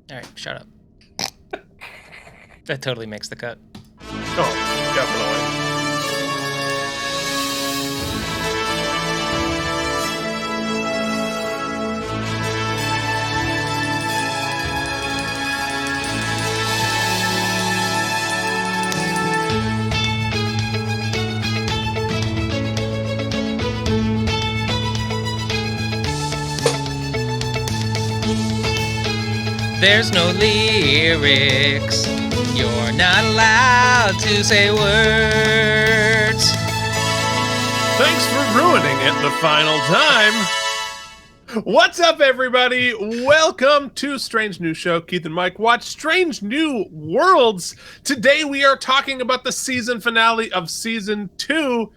All right, shut up. That totally makes the cut. Oh, definitely. There's no lyrics. You're not allowed to say words. Thanks for ruining it the final time. What's up, everybody? Welcome to Strange New Show. Keith and Mike watch Strange New Worlds. Today we are talking about the season finale of Season 2,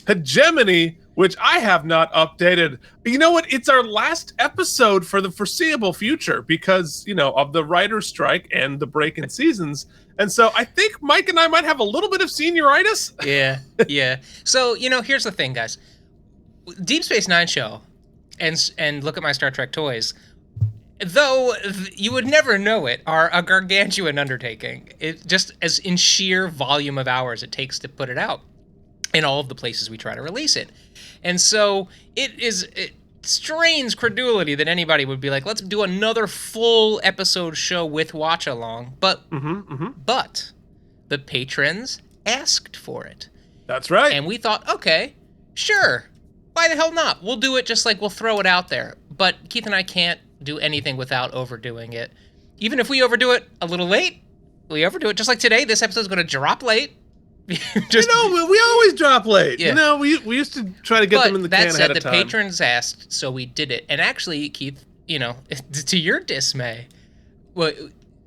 Hegemony, which I have not updated. You know what? It's our last episode for the foreseeable future because, of the writer's strike and the break in seasons. And so I think Mike and I might have a little bit of senioritis. Yeah. So, here's the thing, guys. Deep Space Nine show and look at my Star Trek toys, though you would never know it, are a gargantuan undertaking. It just as in sheer volume of hours it takes to put it out in all of the places we try to release it. And so it strains credulity that anybody would be like, let's do another full episode show with watch along. But but the patrons asked for it. That's right. And we thought, okay, sure. Why the hell not? We'll do it just like we'll throw it out there. But Keith and I can't do anything without overdoing it. Even if we overdo it a little late, we overdo it. Just like today, this episode's going to drop late. We always drop late. Yeah. We used to try to get them in the can ahead of time. That said, the patrons asked, so we did it. And actually, Keith, to your dismay, well,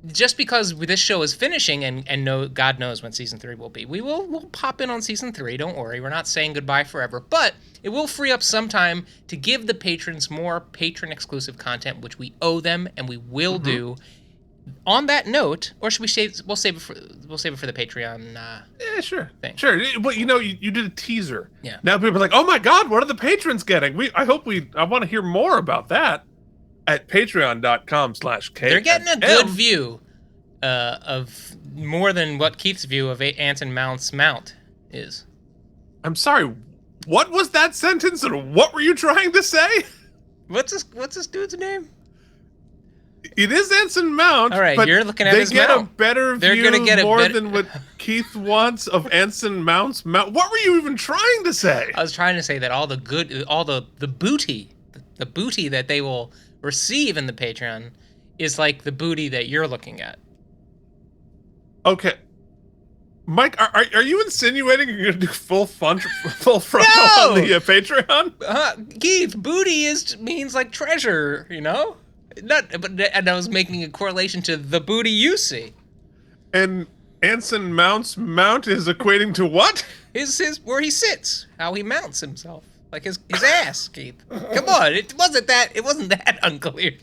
just because this show is finishing and God knows when season 3 will be, we'll pop in on season 3. Don't worry, we're not saying goodbye forever, but it will free up some time to give the patrons more patron exclusive content, which we owe them and we will do. On that note, or should we we'll save it for the Patreon? Yeah, sure. Thing. Sure. But you did a teaser. Yeah. Now people are like, oh my God, what are the patrons getting? I want to hear more about that at patreon.com/K. They're getting a good view of more than what Keith's view of Anson Mount's mount is. I'm sorry. What was that sentence, and what were you trying to say? What's this dude's name? It is Anson Mount. All right, but you're looking at they his get mount. a better They're view gonna get more than what Keith wants of Anson Mount's mount. What were you even trying to say? I was trying to say that all the booty that they will receive in the Patreon is like the booty that you're looking at. Okay. Mike, are you insinuating you're going to do full frontal on the Patreon? Keith, booty means like treasure, and I was making a correlation to the booty you see. And Anson Mount's mount is equating to what? His where he sits, how he mounts himself, like his ass, Keith. Come on, it wasn't that unclear.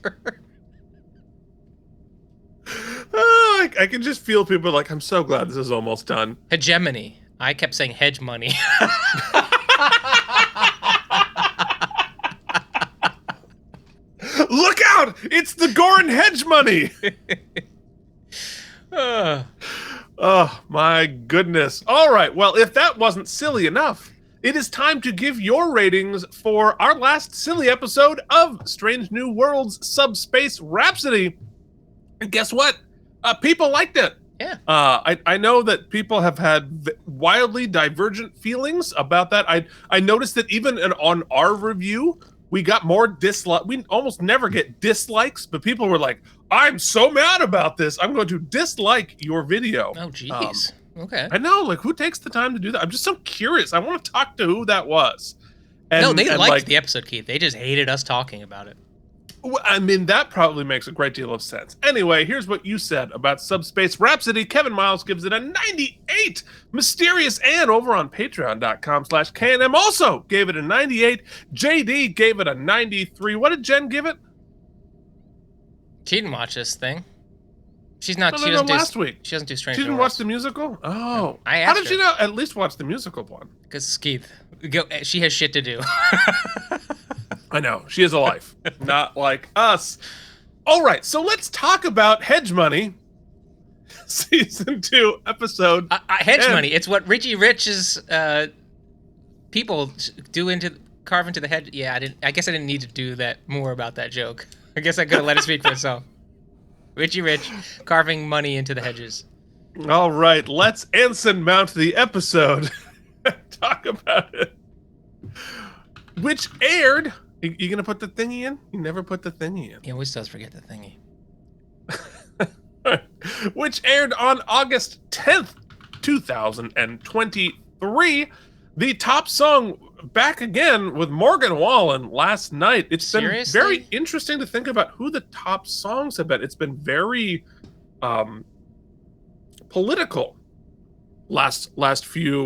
I can just feel people like, I'm so glad this is almost done. Hegemony. I kept saying Hegemony. Look out! It's the Gorn Hegemony! Oh, my goodness. All right, well, if that wasn't silly enough, it is time to give your ratings for our last silly episode of Strange New Worlds Subspace Rhapsody. And guess what? People liked it. Yeah. I know that people have had wildly divergent feelings about that. I noticed that even on our review, we got more dislike. We almost never get dislikes, but people were like, I'm so mad about this. I'm going to dislike your video. Oh, jeez. Okay. I know, who takes the time to do that? I'm just so curious. I want to talk to who that was. No, they liked the episode, Keith. They just hated us talking about it. I mean, that probably makes a great deal of sense. Anyway, here's what you said about Subspace Rhapsody. Kevin Miles gives it a 98. Mysterious Ann over on patreon.com/K&M also gave it a 98. JD gave it a 93. What did Jen give it? She didn't watch this thing. She's not. She doesn't do last week. She doesn't do Strange. She didn't watch the musical. Oh, no. I asked How did her. she not at least watch the musical one? Because Keith, she has shit to do. I know. She has a life, not like us. All right, so let's talk about Hegemony, season 2, episode. Hegemony. It's what Richie Rich's people carve into the head. Yeah, I guess I didn't need to do that more about that joke. I guess I could have let it speak for itself. Richie Rich carving money into the hedges. All right, let's Ensign mount the episode. Talk about it. Which aired. You gonna put the thingy in? You never put the thingy in. He always does forget the thingy. Which aired on August 10th, 2023. The top song back again with Morgan Wallen last night. It's been Seriously? very interesting to think about who the top songs have been. It's been very political last few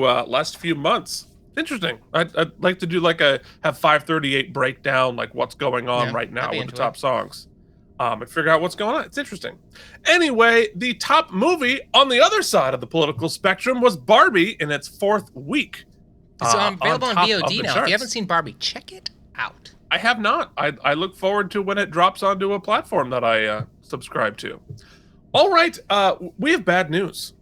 months. Interesting. I'd like to do have 538 breakdown like what's going on right now with the top songs. And figure out what's going on. It's interesting. Anyway, the top movie on the other side of the political spectrum was Barbie in its 4th week. It's available on VOD now. Charts. If you haven't seen Barbie, check it out. I have not. I look forward to when it drops onto a platform that I subscribe to. All right, we have bad news.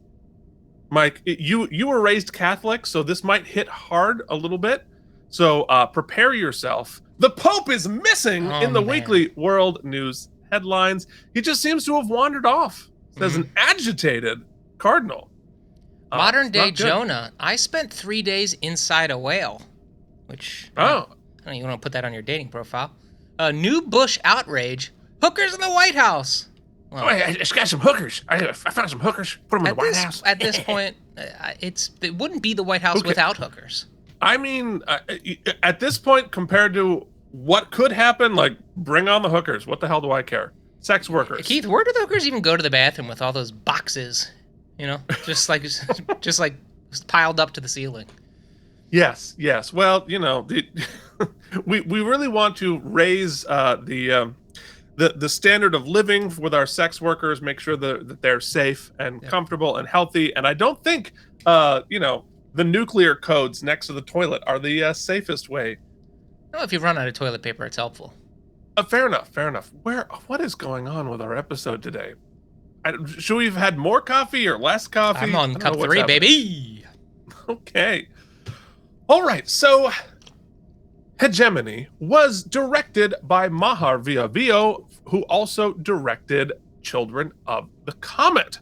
Mike, you were raised Catholic, so this might hit hard a little bit. So prepare yourself. The Pope is missing in the weekly world news headlines. He just seems to have wandered off. Says an agitated cardinal. Modern day Jonah. I spent 3 days inside a whale, which I don't know, you want to put that on your dating profile. New Bush outrage. Hookers in the White House. Well, I just got some hookers. I found some hookers. Put them in the White House. At this point, it wouldn't be the White House without hookers. I mean, at this point, compared to what could happen, like bring on the hookers. What the hell do I care? Sex workers. Keith, where do the hookers even go to the bathroom with all those boxes? You know, just like piled up to the ceiling. Yes. Well, you know, we really want to raise the standard of living with our sex workers, make sure that they're safe and comfortable and healthy. And I don't think, the nuclear codes next to the toilet are the safest way. No, if you run out of toilet paper, it's helpful. Fair enough. What is going on with our episode today? Should we have had more coffee or less coffee? I'm on cup 3, baby. Okay. All right. So, Hegemony was directed by Mahar Villaviyo, who also directed Children of the Comet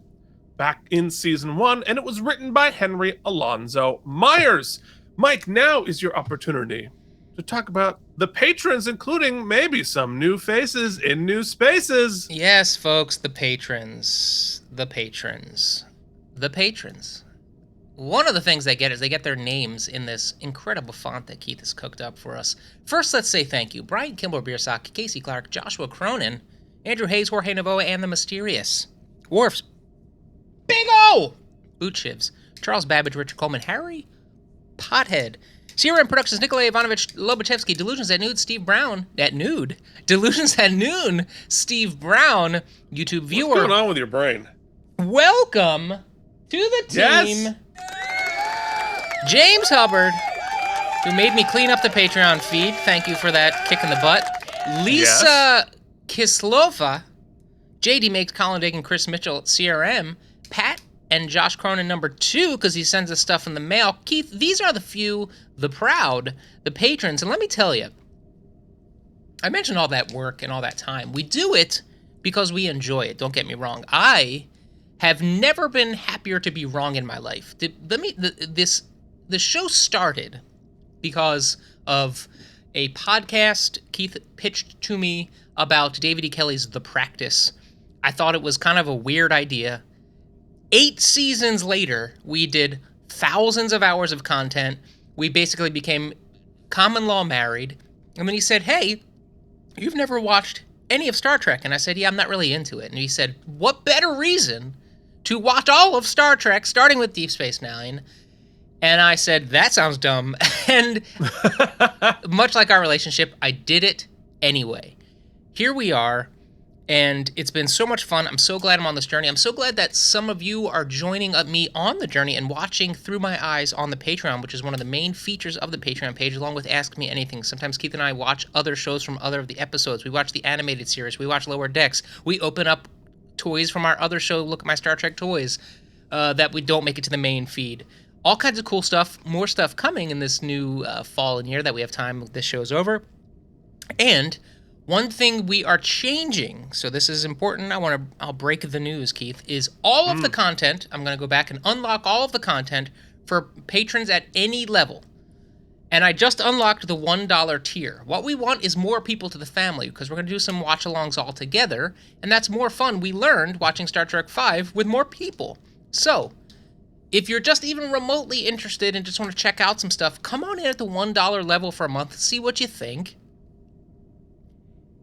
back in season 1, and it was written by Henry Alonzo Myers. Mike, now is your opportunity to talk about the patrons, including maybe some new faces in new spaces. Yes, folks, the patrons. One of the things they get is they get their names in this incredible font that Keith has cooked up for us. First, let's say thank you. Brian Kimball Biersock, Casey Clark, Joshua Cronin, Andrew Hayes, Jorge Navoa, and the Mysterious. Worfs. Big O! Boot Shivs. Charles Babbage, Richard Coleman, Harry Pothead. CRM Productions, Nikolai Ivanovich Lobachevsky, Delusions at Nude, Steve Brown. At Nude? Delusions at Noon, Steve Brown, YouTube viewer. What's going on with your brain? Welcome to the team. Yes. James Hubbard, who made me clean up the Patreon feed. Thank you for that kick in the butt. Lisa Kislova, JD makes Colin Dagan, Chris Mitchell, CRM, Pat and Josh Cronin number 2, because he sends us stuff in the mail. Keith, these are the few, the proud, the patrons. And let me tell you, I mentioned all that work and all that time. We do it because we enjoy it. Don't get me wrong. I have never been happier to be wrong in my life. The show started because of a podcast Keith pitched to me about David E. Kelly's The Practice. I thought it was kind of a weird idea. 8 seasons later, we did thousands of hours of content. We basically became common law married. And then he said, hey, you've never watched any of Star Trek. And I said, yeah, I'm not really into it. And he said, what better reason to watch all of Star Trek, starting with Deep Space Nine? And I said, that sounds dumb. And much like our relationship, I did it anyway. Here we are, And it's been so much fun. I'm so glad I'm on this journey. I'm so glad that some of you are joining me on the journey and watching through my eyes on the Patreon, which is one of the main features of the Patreon page, along with Ask Me Anything. Sometimes Keith and I watch other shows from other of the episodes. We watch the animated series. We watch Lower Decks. We open up toys from our other show, Look at My Star Trek Toys, that we don't make it to the main feed. All kinds of cool stuff. More stuff coming in this new fall and year that we have time. This show's over. And one thing we are changing, so this is important, I'll break the news, Keith, is all of the content, I'm going to go back and unlock all of the content for patrons at any level. And I just unlocked the $1 tier. What we want is more people to the family, because we're going to do some watch-alongs all together, and that's more fun. We learned watching Star Trek V with more people. So, if you're just even remotely interested and just want to check out some stuff, come on in at the $1 level for a month, see what you think.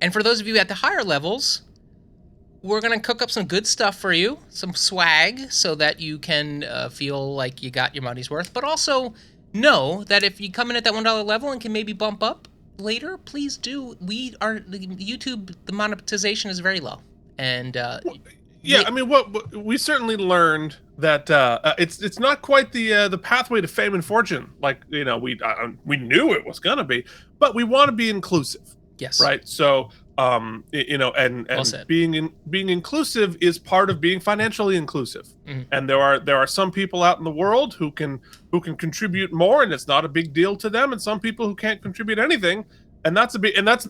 And for those of you at the higher levels, we're going to cook up some good stuff for you, some swag, so that you can feel like you got your money's worth. But also know that if you come in at that $1 level and can maybe bump up later, please do. YouTube, the monetization is very low. And I mean, what we certainly learned that it's not quite the pathway to fame and fortune, like, you know, we knew it was going to be, but we want to be inclusive. Yes. Right. So, you know, and well being inclusive is part of being financially inclusive. Mm-hmm. And there are some people out in the world who can contribute more, and it's not a big deal to them, and some people who can't contribute anything, and that's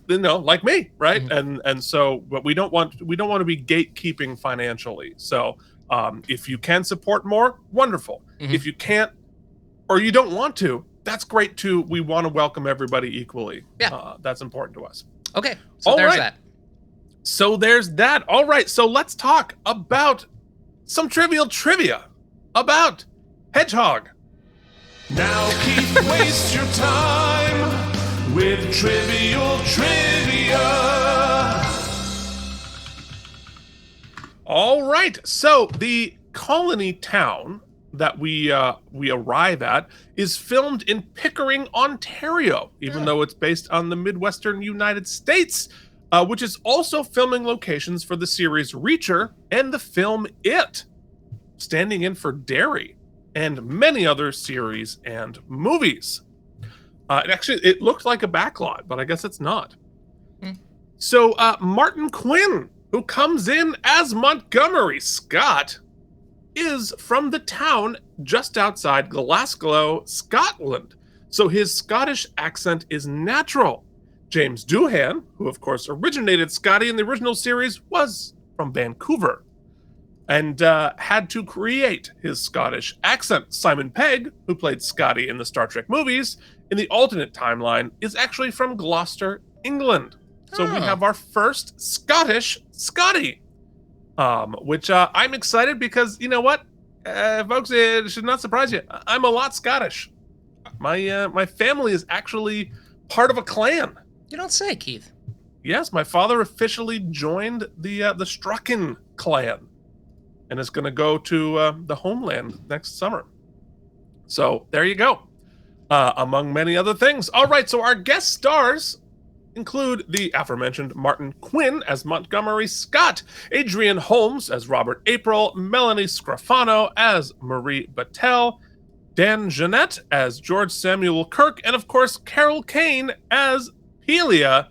you know, like me, right? Mm-hmm. And so, but we don't want to be gatekeeping financially. So, if you can support more, wonderful. Mm-hmm. If you can't, or you don't want to, that's great too. We want to welcome everybody equally. Yeah. That's important to us. Okay. So there's that. So there's that. All right. So let's talk about some trivial trivia about Hedgehog. Now Keith, waste your time with trivial trivia. All right. So the colony town that we arrive at is filmed in Pickering, Ontario, even though it's based on the Midwestern United States, which is also filming locations for the series Reacher and the film It, standing in for Derry and many other series and movies. It looked like a backlot, but I guess it's not. So Martin Quinn, who comes in as Montgomery Scott, is from the town just outside Glasgow, Scotland. So his Scottish accent is natural. James Doohan, who of course originated Scotty in the original series, was from Vancouver and had to create his Scottish accent. Simon Pegg, who played Scotty in the Star Trek movies, in the alternate timeline, is actually from Gloucester, England. So we have our first Scottish Scotty. Which I'm excited because, you know what, folks, it should not surprise you. I'm a lot Scottish. My family is actually part of a clan. You don't say, Keith. Yes, my father officially joined the Strachan clan, and is going to go to the homeland next summer. So there you go. Among many other things. All right, so our guest stars include the aforementioned Martin Quinn as Montgomery Scott, Adrian Holmes as Robert April, Melanie Scrofano as Marie Battelle, Dan Jeanette as George Samuel Kirk, and of course Carol Kane as Pelia.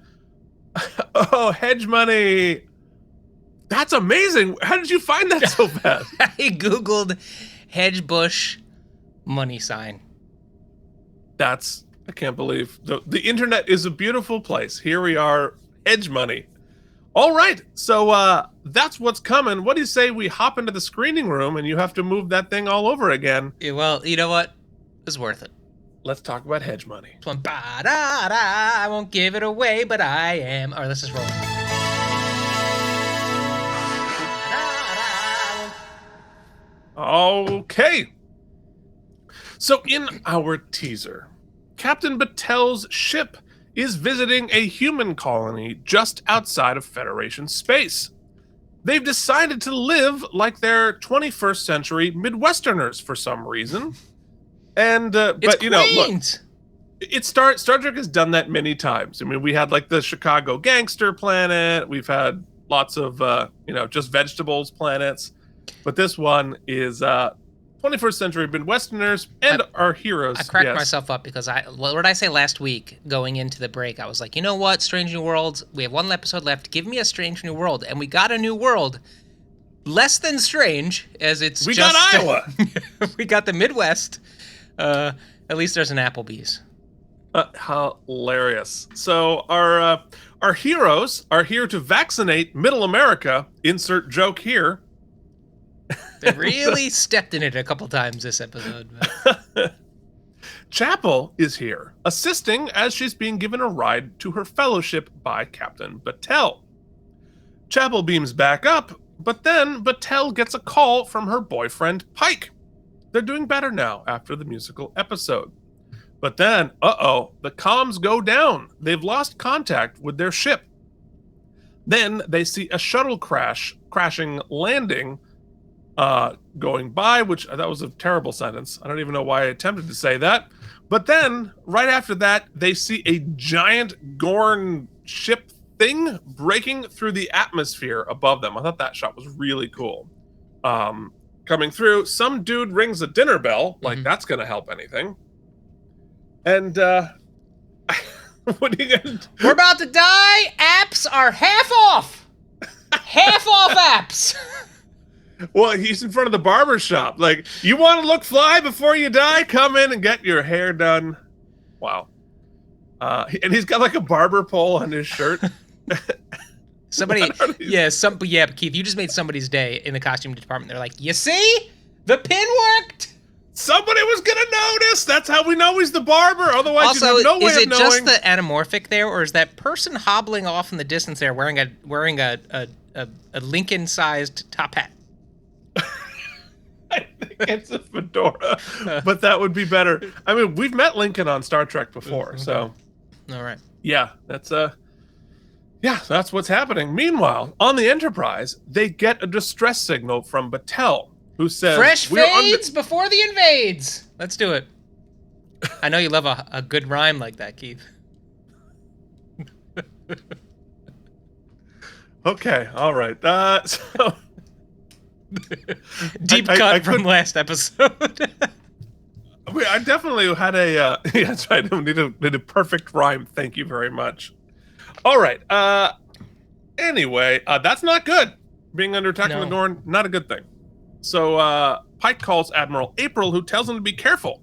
Oh, Hegemony. That's amazing. How did you find that so fast? I Googled hedge bush money sign. I can't believe the internet is a beautiful place. Here we are, Hegemony. All right, so that's what's coming. What do you say we hop into the screening room and you have to move that thing all over again? Yeah, well, you know what? It's worth it. Let's talk about Hegemony. I won't give it away, but I am. All right, let's just roll. Okay. So in our teaser, Captain Battelle's ship is visiting a human colony just outside of Federation space. They've decided to live like they're 21st century Midwesterners for some reason. And but you know, look, Star Trek has done that many times. I mean, we had like the Chicago gangster planet. We've had lots of just vegetables planets. But this one is 21st century Midwesterners and our heroes. I cracked myself up because what did I say last week going into the break? I was like, you know what? Strange New Worlds. We have one episode left. Give me a Strange New World. And we got a new world. Less than strange, as it's we got Iowa. We got the Midwest. At least there's an Applebee's. Hilarious. So our heroes are here to vaccinate Middle America. Insert joke here. They really stepped in it a couple times this episode. Chapel is here, assisting as she's being given a ride to her fellowship by Captain Battelle. Chapel beams back up, but then Battelle gets a call from her boyfriend Pike. They're doing better now after the musical episode. But then, the comms go down. They've lost contact with their ship. Then they see a shuttle crashing landing going by, which I thought was a terrible sentence. I don't even know why I attempted to say that. But then, right after that, they see a giant Gorn ship thing breaking through the atmosphere above them. I thought that shot was really cool. Coming through, some dude rings a dinner bell, like that's going to help anything. And, what are you going to do? We're about to die. Apps are half off. Half off apps. Well, he's in front of the barber shop. Like, you want to look fly before you die? Come in and get your hair done. Wow. And he's got like a barber pole on his shirt. But Keith, you just made somebody's day in the costume department. They're like, you see? The pin worked. Somebody was going to notice. That's how we know he's the barber. Otherwise, also, you have no way of knowing. Is it just the anamorphic there, or is that person hobbling off in the distance there wearing a Lincoln-sized top hat? I think it's a fedora, but that would be better. I mean, we've met Lincoln on Star Trek before, so. All right. Yeah, that's what's happening. Meanwhile, on the Enterprise, they get a distress signal from Battelle, who says, "Fresh fades before the invades." Let's do it. I know you love a good rhyme like that, Keith. Okay, all right. So deep cut from last episode. I definitely had a that's right. I need a perfect rhyme. Thank you very much. All right. Anyway, that's not good. Being under attack from the Gorn, not a good thing. So Pike calls Admiral April, who tells him to be careful,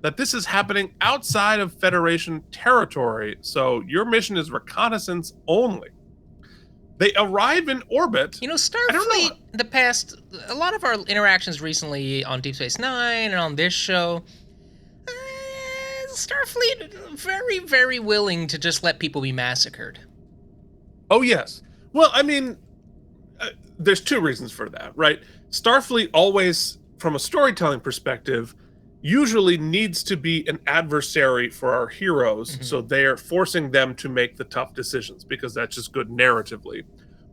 that this is happening outside of Federation territory. So your mission is reconnaissance only. They arrive in orbit. You know, Starfleet, a lot of our interactions recently on Deep Space Nine and on this show, Starfleet very, very willing to just let people be massacred. Oh, yes. Well, I mean, there's two reasons for that, right? Starfleet always, from a storytelling perspective, usually needs to be an adversary for our heroes, so they're forcing them to make the tough decisions because that's just good narratively.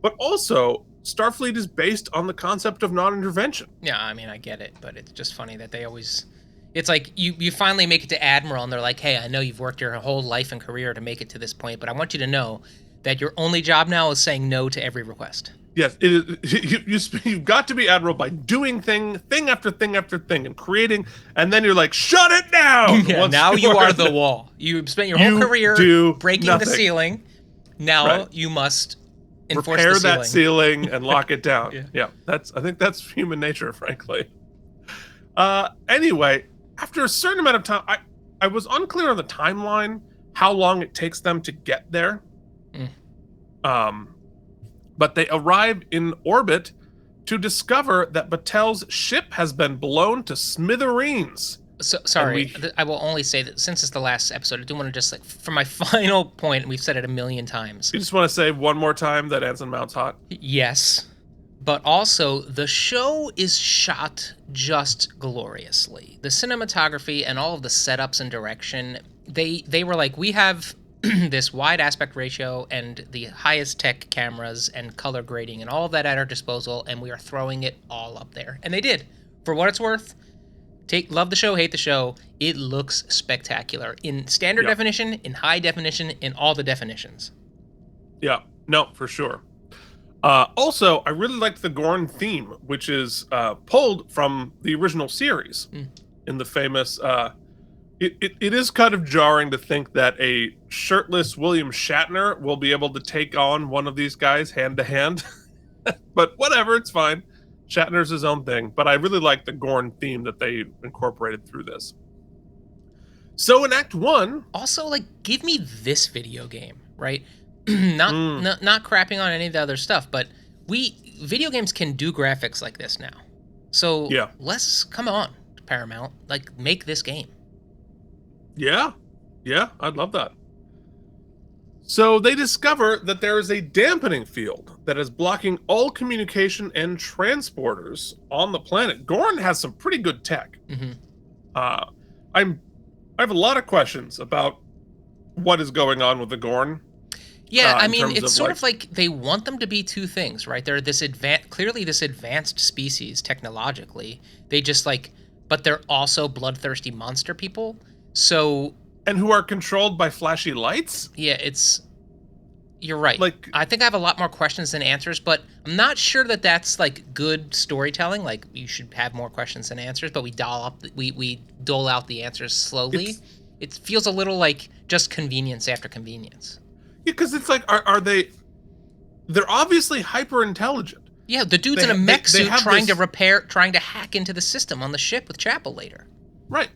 But also, Starfleet is based on the concept of non-intervention. Yeah, I mean, I get it, but it's just funny that they always... It's like you finally make it to Admiral, and they're like, hey, I know you've worked your whole life and career to make it to this point, but I want you to know that your only job now is saying no to every request. Yes, you've got to be Admiral by doing thing after thing after thing and creating, and then you're like, shut it down! Yeah, now you are the wall. You spent your whole career breaking the ceiling. Now you must enforce repair the ceiling. that ceiling and lock it down. Yeah, I think that's human nature, frankly. Anyway, after a certain amount of time, I was unclear on the timeline, how long it takes them to get there. But they arrive in orbit to discover that Battelle's ship has been blown to smithereens. So, sorry, I will only say that since it's the last episode, I do want to just, like, for my final point, and we've said it a million times. You just want to say one more time that Anson Mount's hot? Yes. But also, the show is shot just gloriously. The cinematography and all of the setups and direction, they were like, we have this wide aspect ratio and the highest tech cameras and color grading and all of that at our disposal, and we are throwing it all up there. And they did. For what it's worth, love the show, hate the show, it looks spectacular. In standard definition, in high definition, in all the definitions. Yeah, no, for sure. Also, I really liked the Gorn theme, which is pulled from the original series in the famous... It is kind of jarring to think that a shirtless William Shatner will be able to take on one of these guys hand to hand. But whatever, it's fine. Shatner's his own thing. But I really like the Gorn theme that they incorporated through this. So in Act 1... Also, like, give me this video game, right? not crapping on any of the other stuff, but video games can do graphics like this now. So let's, come on, Paramount, like, make this game. Yeah, I'd love that. So they discover that there is a dampening field that is blocking all communication and transporters on the planet. Gorn has some pretty good tech. I have a lot of questions about what is going on with the Gorn. Yeah, I mean, it's sort of like they want them to be two things, right? They're this clearly this advanced species technologically. They just but they're also bloodthirsty monster people. So, and who are controlled by flashy lights? Yeah, you're right. Like, I think I have a lot more questions than answers, but I'm not sure that that's like good storytelling. Like, you should have more questions than answers, but we dole out the answers slowly. It feels a little like just convenience after convenience. Yeah, because it's like, they're obviously hyper intelligent. Yeah, the dude's in a mech suit trying to hack into the system on the ship with Chapel later. Right,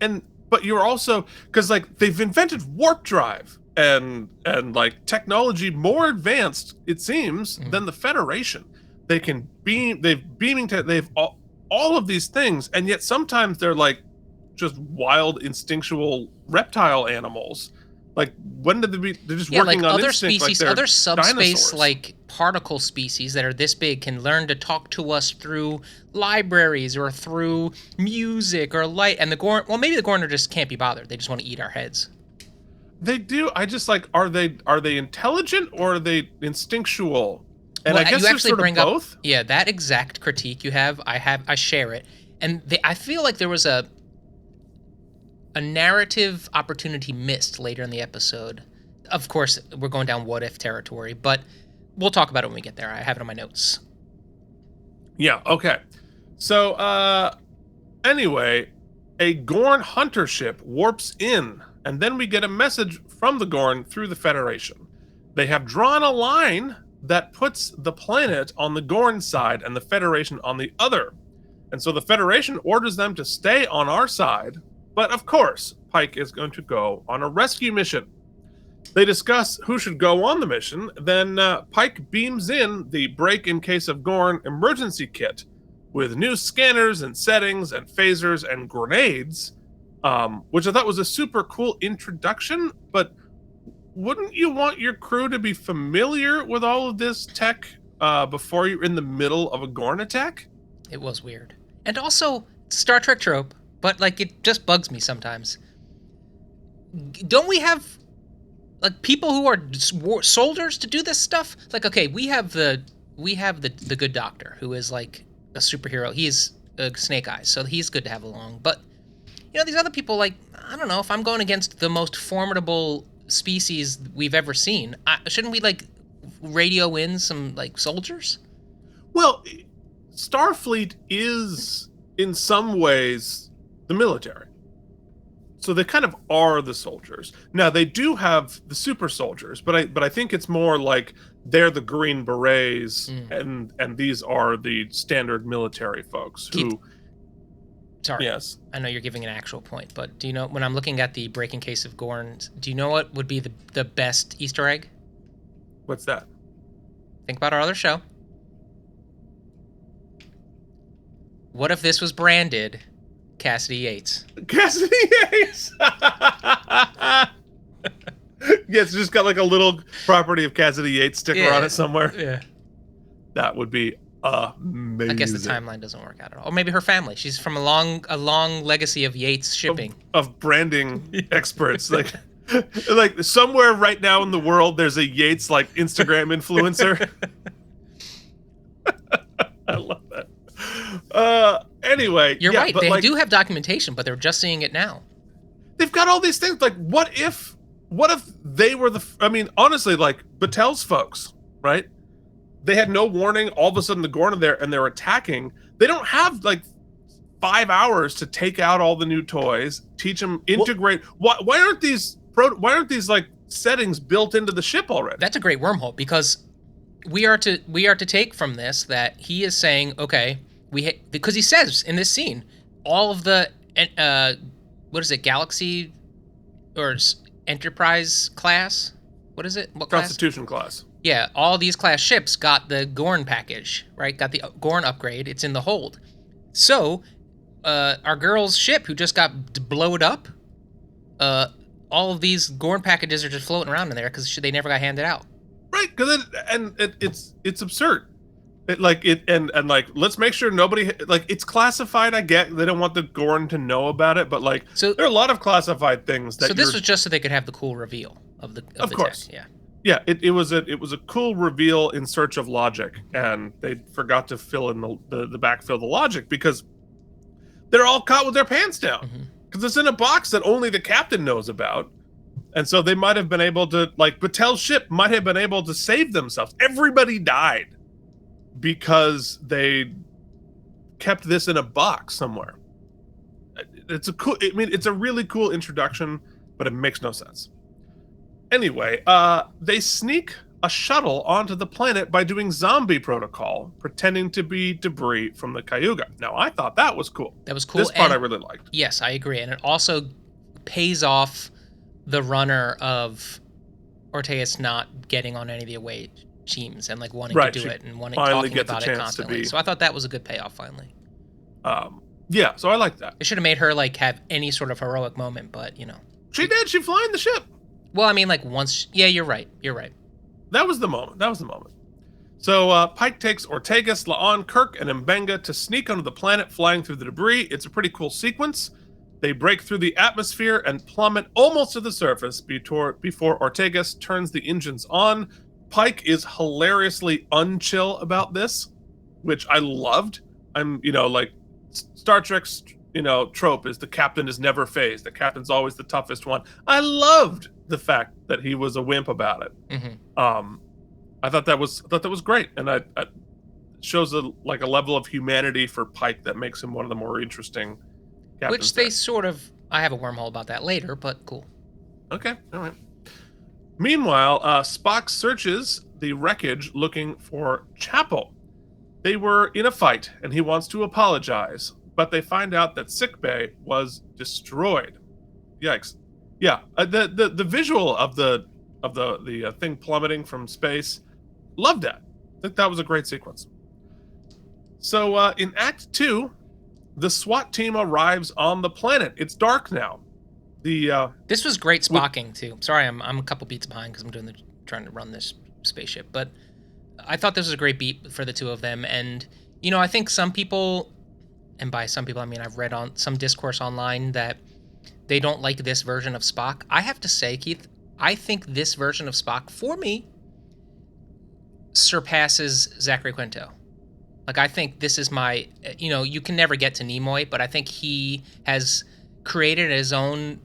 but you're also, because like they've invented warp drive and like technology more advanced, it seems, than the Federation. They can they've all of these things, and yet sometimes they're like just wild instinctual reptile animals. Like, when did they're just working on other instinct, species, like other subspace dinosaurs. like particle species that are this big can learn to talk to us through libraries or through music or light. And the Gorn, well, maybe the Gorn just can't be bothered. They just want to eat our heads. They do. I just like, are they intelligent or are they instinctual? And well, I guess you actually sort of bring both. Up, yeah, that exact critique you have, I share it, and I feel like there was a narrative opportunity missed later in the episode. Of course, we're going down what if territory, but we'll talk about it when we get there. I have it on my notes. Yeah, okay. So, anyway, a Gorn hunter ship warps in, and then we get a message from the Gorn through the Federation. They have drawn a line that puts the planet on the Gorn side and the Federation on the other. And so the Federation orders them to stay on our side. But of course, Pike is going to go on a rescue mission. They discuss who should go on the mission. Then Pike beams in the break in case of Gorn emergency kit with new scanners and settings and phasers and grenades, which I thought was a super cool introduction. But wouldn't you want your crew to be familiar with all of this tech before you're in the middle of a Gorn attack? It was weird. And also, Star Trek trope. But, like, it just bugs me sometimes. Don't we have, like, people who are soldiers to do this stuff? Like, okay, we have the good doctor, who is, like, a superhero. He's Snake Eyes, so he's good to have along. But, you know, these other people, like, I don't know, if I'm going against the most formidable species we've ever seen, shouldn't we, like, radio in some, like, soldiers? Well, Starfleet is, in some ways, the military. So they kind of are the soldiers. Now, they do have the super soldiers, but I think it's more like they're the Green Berets, and these are the standard military folks who... Sorry. Yes. I know you're giving an actual point, but do you know, when I'm looking at the breaking case of Gorn, do you know what would be the best Easter egg? What's that? Think about our other show. What if this was branded Cassidy Yates? Cassidy Yates! Yeah, it's just got like a little property of Cassidy Yates sticker on it somewhere. Yeah. That would be amazing. I guess the timeline doesn't work out at all. Or maybe her family. She's from a long legacy of Yates shipping. Of branding experts. Like somewhere right now in the world, there's a Yates like Instagram influencer. I love that. Anyway. You're right. They do have documentation, but they're just seeing it now. They've got all these things. Like, what if they were honestly, like, Battelle's folks, right? they had no warning. All of a sudden, the Gorn are there and they're attacking. They don't have like 5 hours to take out all the new toys, teach them, integrate. Why aren't these like settings built into the ship already? That's a great wormhole, because we are to take from this that he is saying, okay, because he says in this scene, all of the what is it, Galaxy or Enterprise class? What is it? What Constitution class? Yeah, all these class ships got the Gorn package, right? Got the Gorn upgrade. It's in the hold. So, our girl's ship, who just got blowed up, all of these Gorn packages are just floating around in there because they never got handed out. Right, because it's absurd. Let's make sure nobody, like, it's classified. I get they don't want the Gorn to know about it, but like, so there are a lot of classified things that. So this was just so they could have the cool reveal of the. Of course, tech. Yeah. Yeah, it was a cool reveal in search of logic, and they forgot to fill in the backfill the logic because they're all caught with their pants down because it's in a box that only the captain knows about, and so they might have been able to, like, Batel's ship might have been able to save themselves. Everybody died because they kept this in a box somewhere. It's a really cool introduction, but it makes no sense. Anyway, they sneak a shuttle onto the planet by doing zombie protocol, pretending to be debris from the Cayuga. Now, I thought that was cool. That was cool. This part I really liked. Yes, I agree. And it also pays off the runner of Ortegas not getting on any of the away teams and like wanting to do it and talking about it constantly. So I thought that was a good payoff finally. Yeah, so I like that. It should have made her like have any sort of heroic moment, but you know. She did. She flying the ship. Well, I mean, like once. Yeah, you're right. That was the moment. So Pike takes Ortegas, La'an, Kirk, and Mbenga to sneak onto the planet, flying through the debris. It's a pretty cool sequence. They break through the atmosphere and plummet almost to the surface before Ortegas turns the engines on. Pike is hilariously unchill about this, which I loved. I'm, like Star Trek's, trope is the captain is never phased. The captain's always the toughest one. I loved the fact that he was a wimp about it. I thought that was great, and I shows a level of humanity for Pike that makes him one of the more interesting captains. Which they sort of. I have a wormhole about that later, but cool. Okay, all right. Meanwhile, Spock searches the wreckage looking for Chapel. They were in a fight, and he wants to apologize, but they find out that sickbay was destroyed. Yikes! Yeah, the visual of the thing plummeting from space, loved that. I think that was a great sequence. So in Act 2, the SWAT team arrives on the planet. It's dark now. This was great Spocking too. Sorry, I'm a couple beats behind because I'm trying to run this spaceship, but I thought this was a great beat for the two of them. And I think some people, and by some people I mean I've read on some discourse online that they don't like this version of Spock. I have to say, Keith, I think this version of Spock, for me, surpasses Zachary Quinto. Like, I think this is my, you can never get to Nimoy, but I think he has created his own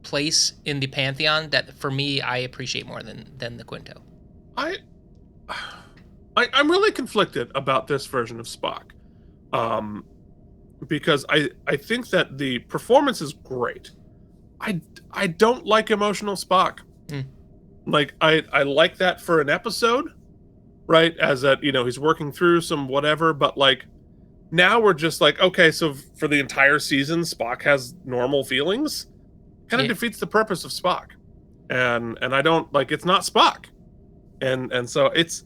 place in the pantheon that, for me, I appreciate more than the Quinto. I'm really conflicted about this version of Spock. Because I think that the performance is great. I don't like emotional Spock. Like, I like that for an episode, right? As that, he's working through some whatever, but like now we're just like, okay, so for the entire season, Spock has normal feelings. Kind of defeats the purpose of Spock. And I don't like, it's not Spock. And so it's,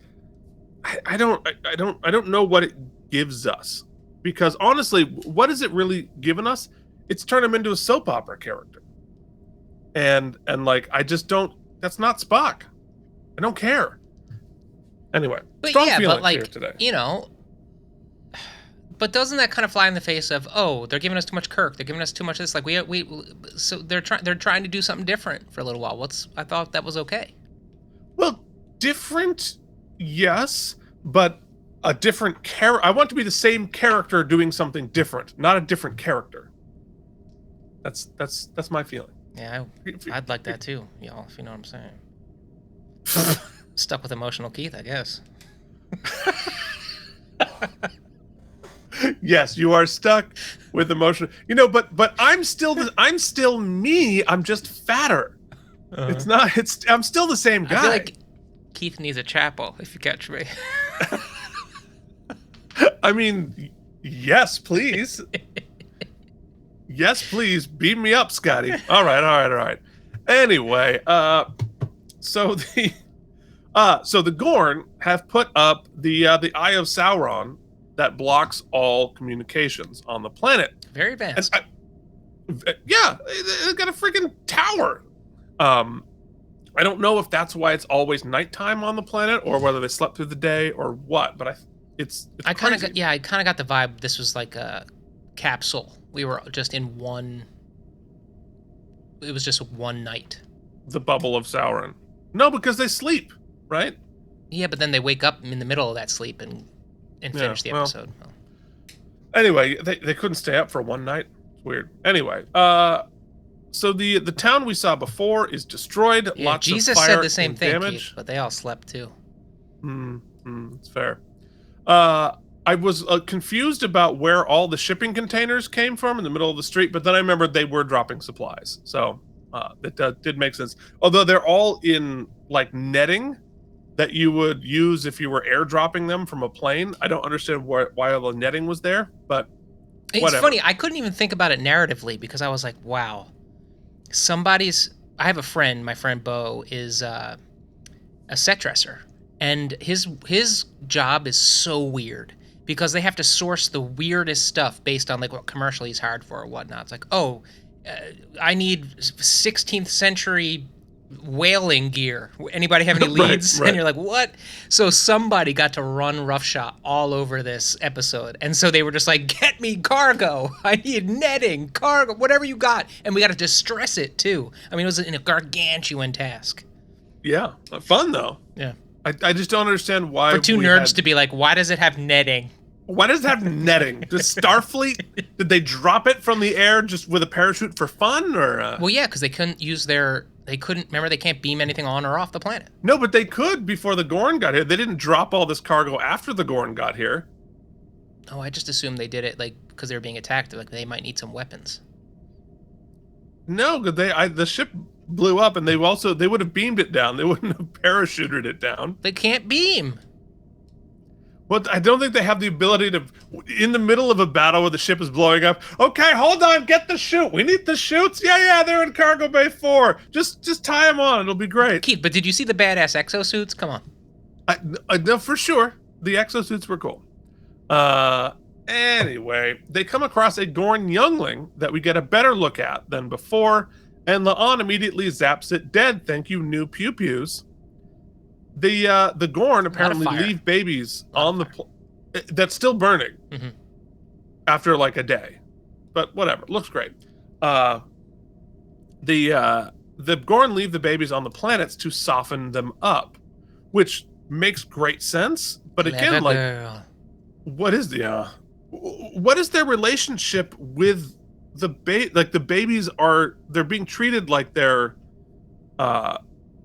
I don't know what it gives us. Because honestly, what has it really given us? It's turned him into a soap opera character. And like, I just don't, that's not Spock. I don't care. Anyway, but strong yeah, feelings but like, here today. But doesn't that kind of fly in the face of, oh, they're giving us too much Kirk, they're giving us too much this, like so they're trying to do something different for a little while. I thought that was okay. Well, different, yes, but a different character. I want to be the same character doing something different, not a different character. That's my feeling. Yeah, I'd like that too, y'all, if you know what I'm saying. Stuck with emotional Keith, I guess. Yes, you are stuck with emotion. You know, but I'm still me. I'm just fatter. It's not. I'm still the same guy. I feel like Keith needs a chapel, if you catch me. I mean, yes, please. Yes, please. Beam me up, Scotty. All right. Anyway, so the Gorn have put up the Eye of Sauron that blocks all communications on the planet. Very advanced. Yeah, it got a freaking tower. I don't know if that's why it's always nighttime on the planet, or whether they slept through the day, or what. But it's I kind of crazy. got the vibe this was like a capsule. We were just in one. It was just one night. The bubble of Sauron. No, because they sleep, right? Yeah, but then they wake up in the middle of that sleep and finish the episode. Well. Anyway, they couldn't stay up for one night. It's weird. Anyway, so the town we saw before is destroyed. Yeah, Lots Jesus of fire said the same and thing, damage. Keith, but they all slept too. It's fair. I was confused about where all the shipping containers came from in the middle of the street, but then I remembered they were dropping supplies, so that did make sense. Although they're all in like netting that you would use if you were airdropping them from a plane. I don't understand why all the netting was there, but it's whatever. funny. I couldn't even think about it narratively because I was like, wow, I have a friend. My friend Bo is a set dresser, and his job is so weird because they have to source the weirdest stuff based on like what commercial he's hired for or whatnot. It's like, I need 16th century whaling gear. Anybody have any leads? Right. And you're like, what? So somebody got to run roughshod all over this episode. And so they were just like, get me cargo. I need netting, cargo, whatever you got. And we got to distress it too. I mean, it was a gargantuan task. Yeah, fun though. Yeah. I just don't understand why. For two nerds to be like, why does it have netting? Why does it have netting? Does Starfleet, did they drop it from the air just with a parachute for fun, or? Well, yeah, because they couldn't remember they can't beam anything on or off the planet. No, but they could before the Gorn got here. They didn't drop all this cargo after the Gorn got here. Oh, I just assumed they did it like because they were being attacked. Like they might need some weapons. No, because the ship blew up, and they would have beamed it down. They wouldn't have parachuted it down. They can't beam. Well, I don't think they have the ability to, in the middle of a battle where the ship is blowing up. Okay, hold on, get the chute. We need the chutes. Yeah, they're in cargo bay 4. Just tie them on. It'll be great. Keith, but did you see the badass exosuits? Come on. No, for sure. The exosuits were cool. Anyway, they come across a Gorn youngling that we get a better look at than before, and La'an immediately zaps it dead. Thank you, new pew pews. The Gorn apparently leave babies on the that's still burning after like a day, but whatever. Looks great. The Gorn leave the babies on the planets to soften them up, which makes great sense. But again, what is their relationship with the like the babies they're being treated like they're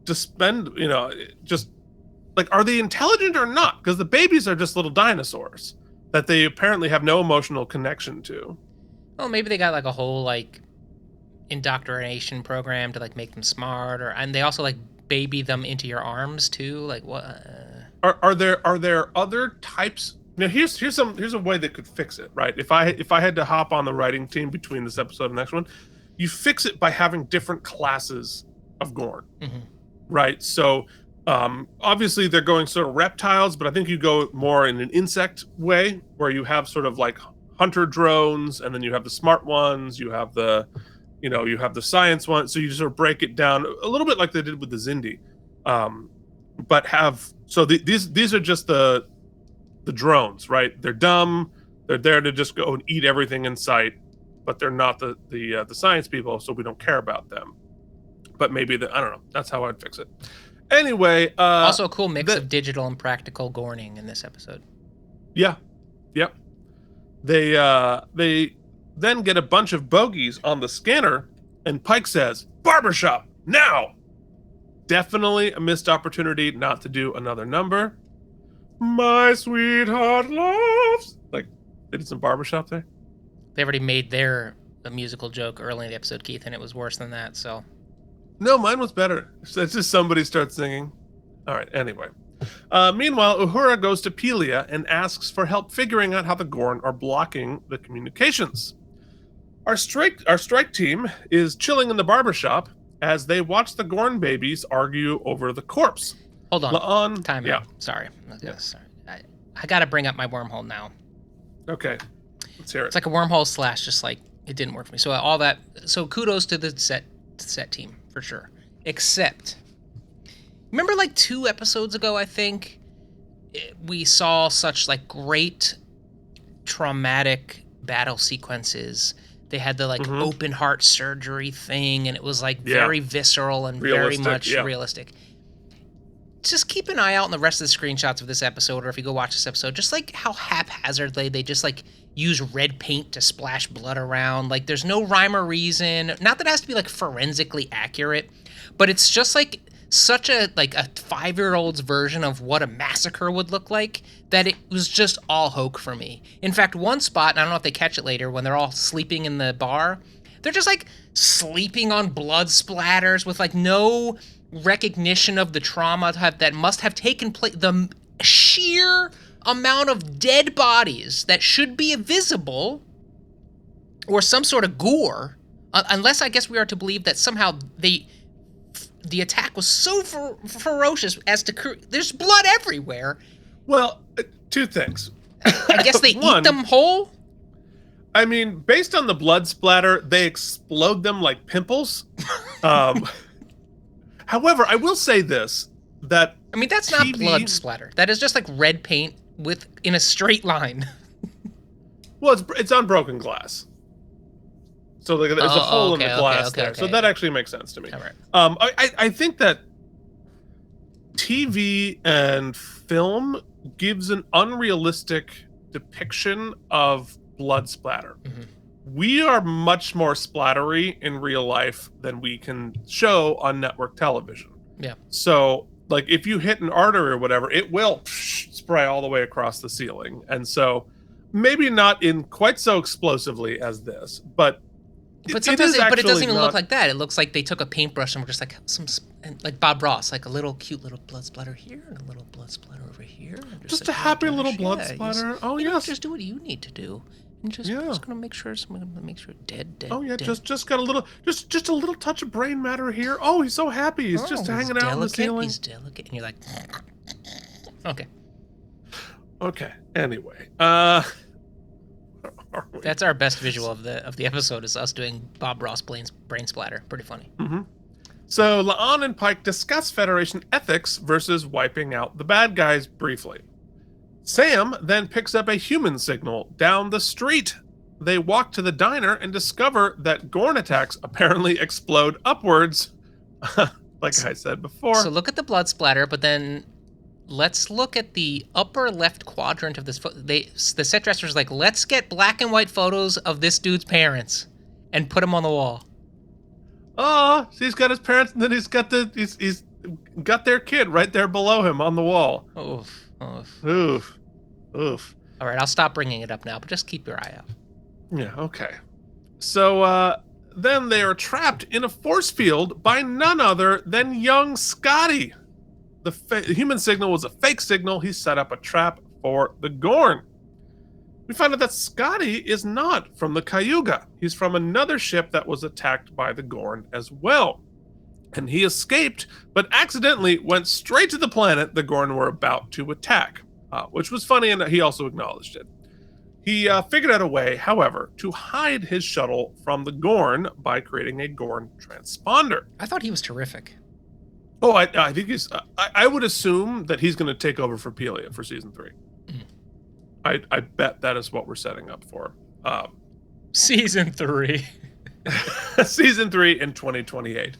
just like, are they intelligent or not? Because the babies are just little dinosaurs that they apparently have no emotional connection to. Well, maybe they got like a whole like indoctrination program to like make them smart, and they also like baby them into your arms too. Like what? Are there other types? Now here's a way they could fix it, right? If I had to hop on the writing team between this episode and the next one, you fix it by having different classes of Gorn, right? So. Obviously they're going sort of reptiles, but I think you go more in an insect way where you have sort of like hunter drones, and then you have the smart ones, you have the science ones. So you just sort of break it down a little bit like they did with the Xindi. These are just the drones, right? They're dumb. They're there to just go and eat everything in sight, but they're not the science people, so we don't care about them. But maybe I don't know. That's how I'd fix it. Anyway, also a cool mix of digital and practical Gorning in this episode. Yeah, yep. They then get a bunch of bogies on the scanner, and Pike says, "Barbershop now!" Definitely a missed opportunity not to do another number. My sweetheart loves. Like, they did some barbershop there. They already made their musical joke early in the episode, Keith, and it was worse than that, so. No, mine was better. It's just somebody starts singing. All right, anyway. Meanwhile, Uhura goes to Pelia and asks for help figuring out how the Gorn are blocking the communications. Our strike team is chilling in the barbershop as they watch the Gorn babies argue over the corpse. Hold on. La'an, Time out. Sorry. Sorry. I got to bring up my wormhole now. Okay. Let's hear it. It's like a wormhole slash, just like it didn't work for me. So all that. So kudos to the set team for sure. Except, remember like 2 episodes ago, I think we saw such like great traumatic battle sequences. They had the like open heart surgery thing, and it was like very visceral and very much realistic. Just keep an eye out on the rest of the screenshots of this episode, or if you go watch this episode, just like how haphazardly they just like use red paint to splash blood around. Like there's no rhyme or reason. Not that it has to be like forensically accurate, but it's just like such a 5-year-old's version of what a massacre would look like that it was just all hoke for me. In fact, one spot, and I don't know if they catch it later, when they're all sleeping in the bar, they're just like sleeping on blood splatters with like no recognition of the trauma that must have taken place. The sheer amount of dead bodies that should be visible, or some sort of gore, unless I guess we are to believe that somehow the attack was so ferocious as to there's blood everywhere. Well, 2 things. I guess they eat them whole. I mean, based on the blood splatter, they explode them like pimples. However, I will say this, that I mean, that's not blood splatter. That is just like red paint in a straight line. Well, it's on broken glass. So there's a hole in the glass there. Okay. So that actually makes sense to me. All right. I think that TV and film gives an unrealistic depiction of blood splatter. Mm-hmm. We are much more splattery in real life than we can show on network television. Yeah. So, like, if you hit an artery or whatever, it will spray all the way across the ceiling. And so, maybe not in quite so explosively as this, but sometimes it doesn't even look like that. It looks like they took a paintbrush and were just like like Bob Ross, like a little cute little blood splatter here and a little blood splatter over here. Just a happy little blood splatter. Oh yes. Just do what you need to do. And just gonna make sure dead. Oh yeah, dead. just got a little, just a little touch of brain matter here. Oh, he's so happy. He's just hanging out on the ceiling. He's delicate, and you're like, okay. Okay. Anyway, that's our best visual of the episode, is us doing Bob Ross brain splatter. Pretty funny. Mm-hmm. So La'an and Pike discuss Federation ethics versus wiping out the bad guys briefly. Sam then picks up a human signal down the street. They walk to the diner and discover that Gorn attacks apparently explode upwards, like I said before. So look at the blood splatter, but then let's look at the upper left quadrant of this. The set dresser's like, let's get black and white photos of this dude's parents and put them on the wall. Oh, so he's got his parents, and then he's got he's got their kid right there below him on the wall. Oof. Oof. All right, I'll stop bringing it up now, but just keep your eye out. Yeah, okay. So then they are trapped in a force field by none other than young Scotty. The human signal was a fake signal. He set up a trap for the Gorn. We find out that Scotty is not from the Cayuga. He's from another ship that was attacked by the Gorn as well. And he escaped, but accidentally went straight to the planet the Gorn were about to attack, which was funny, and he also acknowledged it. He figured out a way, however, to hide his shuttle from the Gorn by creating a Gorn transponder. I thought he was terrific. Oh, I think he's... I would assume that he's going to take over for Pelia for Season 3. Mm. I bet that is what we're setting up for. Season 3. Season 3 in 2028.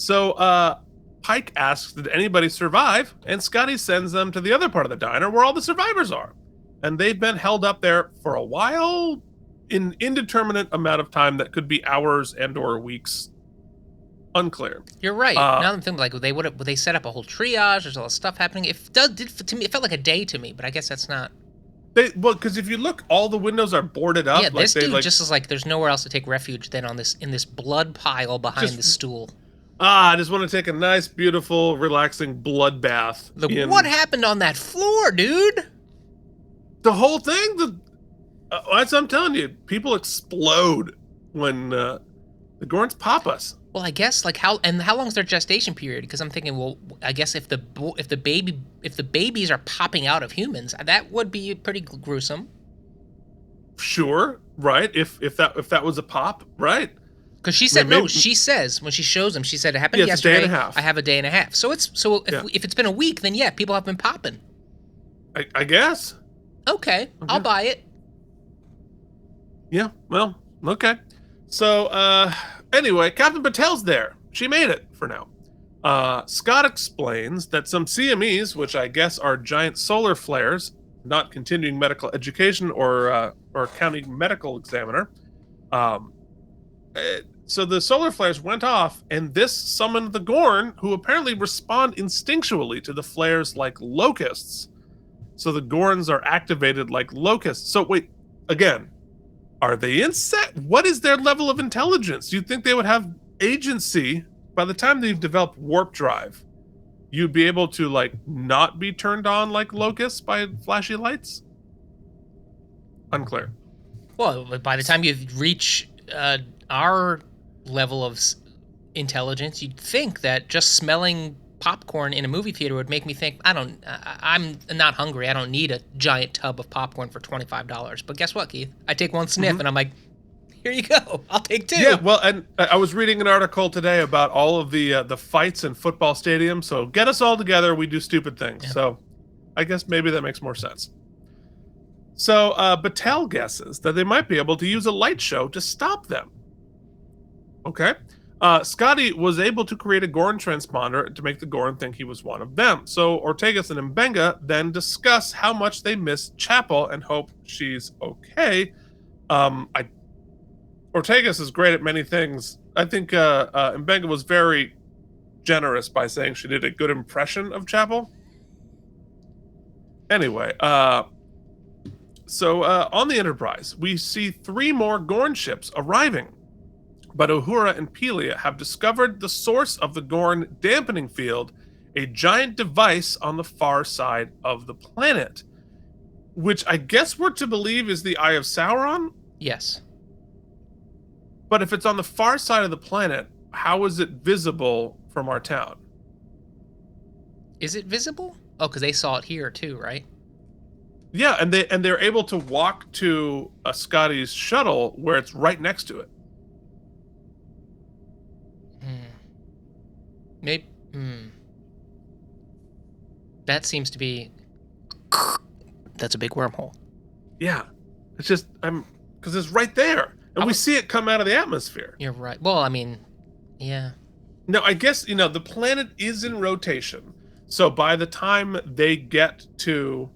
So, Pike asks, did anybody survive? And Scotty sends them to the other part of the diner where all the survivors are. And they've been held up there for a while, in indeterminate amount of time that could be hours and or weeks. Unclear. You're right. Now I'm thinking like would they set up a whole triage? There's all this stuff happening. To me, it felt like a day to me, but I guess that's not. Because if you look, all the windows are boarded up. Yeah, this dude just is like, there's nowhere else to take refuge than in this blood pile behind the stool. I just want to take a nice, beautiful, relaxing blood bath. What happened on that floor, dude? The whole thing. That's what I'm telling you. People explode when the Gorns pop us. Well, I guess how long is their gestation period? Because I'm thinking, well, I guess if the babies are popping out of humans, that would be pretty gruesome. Sure, right? If that was a pop, right? Because she said she says when she shows them, she said it happened yesterday. It's a day and a half. I have a day and a half. So if it's been a week, then yeah, people have been popping. I guess. Okay, I'll buy it. Yeah. Well, okay. So anyway, Captain Patel's there. She made it for now. Scott explains that some CMEs, which I guess are giant solar flares, not continuing medical education or county medical examiner. So the solar flares went off, and this summoned the Gorn, who apparently respond instinctually to the flares like locusts. So the Gorns are activated like locusts. So wait, again, are they insect? What is their level of intelligence? Do you think they would have agency by the time they've developed warp drive? You'd be able to not be turned on like locusts by flashy lights? Unclear. Well, by the time you reach our level of intelligence, you'd think that just smelling popcorn in a movie theater would make me think, I'm not hungry. I don't need a giant tub of popcorn for $25. But guess what, Keith? I take one sniff and I'm like, here you go. I'll take two. Yeah, well, and I was reading an article today about all of the fights in football stadiums. So get us all together. We do stupid things. Yeah. So I guess maybe that makes more sense. So Battelle guesses that they might be able to use a light show to stop them. Okay. Scotty was able to create a Gorn transponder to make the Gorn think he was one of them. So Ortegas and Mbenga then discuss how much they miss Chapel and hope she's okay. Ortegas is great at many things. I think Mbenga was very generous by saying she did a good impression of Chapel. Anyway, so on the Enterprise, we see 3 more Gorn ships arriving. But Uhura and Pelia have discovered the source of the Gorn dampening field, a giant device on the far side of the planet, which I guess we're to believe is the Eye of Sauron? Yes. But if it's on the far side of the planet, how is it visible from our town? Is it visible? Oh, because they saw it here too, right? Yeah, and they're able to walk to a Scotty's shuttle where it's right next to it. Maybe. That seems to be. That's a big wormhole. Yeah, it's just because it's right there, and we see it come out of the atmosphere. You're right. Well, I mean, yeah. No, I guess the planet is in rotation, so by the time they get to,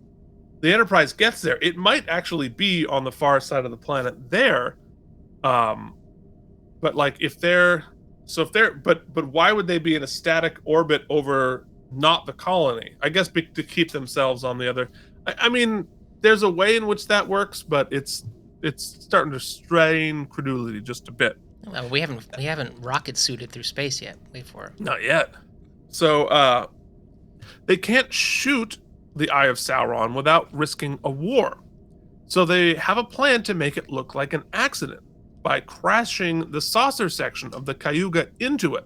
the Enterprise gets there, it might actually be on the far side of the planet there. But but why would they be in a static orbit over not the colony? I guess to keep themselves on the other. I mean, there's a way in which that works, but it's starting to strain credulity just a bit. Well, we haven't rocket suited through space yet. Wait for it. Not yet. So they can't shoot the Eye of Sauron without risking a war. So they have a plan to make it look like an accident by crashing the saucer section of the Cayuga into it.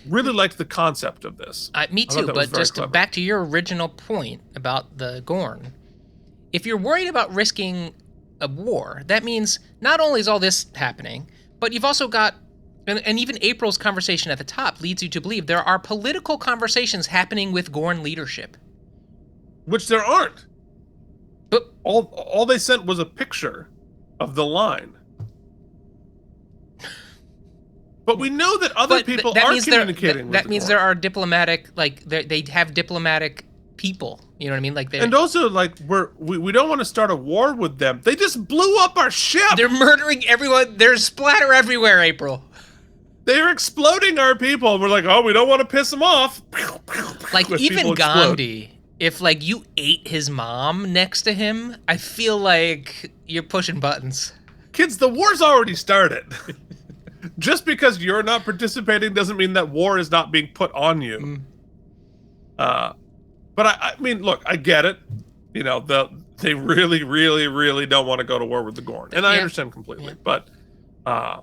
Really liked the concept of this. Me too, but just back to your original point about the Gorn. If you're worried about risking a war, that means not only is all this happening, but you've also got, and even April's conversation at the top leads you to believe there are political conversations happening with Gorn leadership. Which there aren't. But all they sent was a picture of the line. But we know that other people are communicating with that means there are diplomatic, they have diplomatic people. You know what I mean? And also, we don't want to start a war with them. They just blew up our ship. They're murdering everyone. There's splatter everywhere, April. They're exploding our people. We're like, oh, we don't want to piss them off. Like, When even people explode. Gandhi, if, like, you ate his mom next to him, I feel like you're pushing buttons. Kids, the war's already started. Just because you're not participating doesn't mean that war is not being put on you. But I mean, look, I get it. You know, they really, really, really don't want to go to war with the Gorn, and I understand completely. Yeah.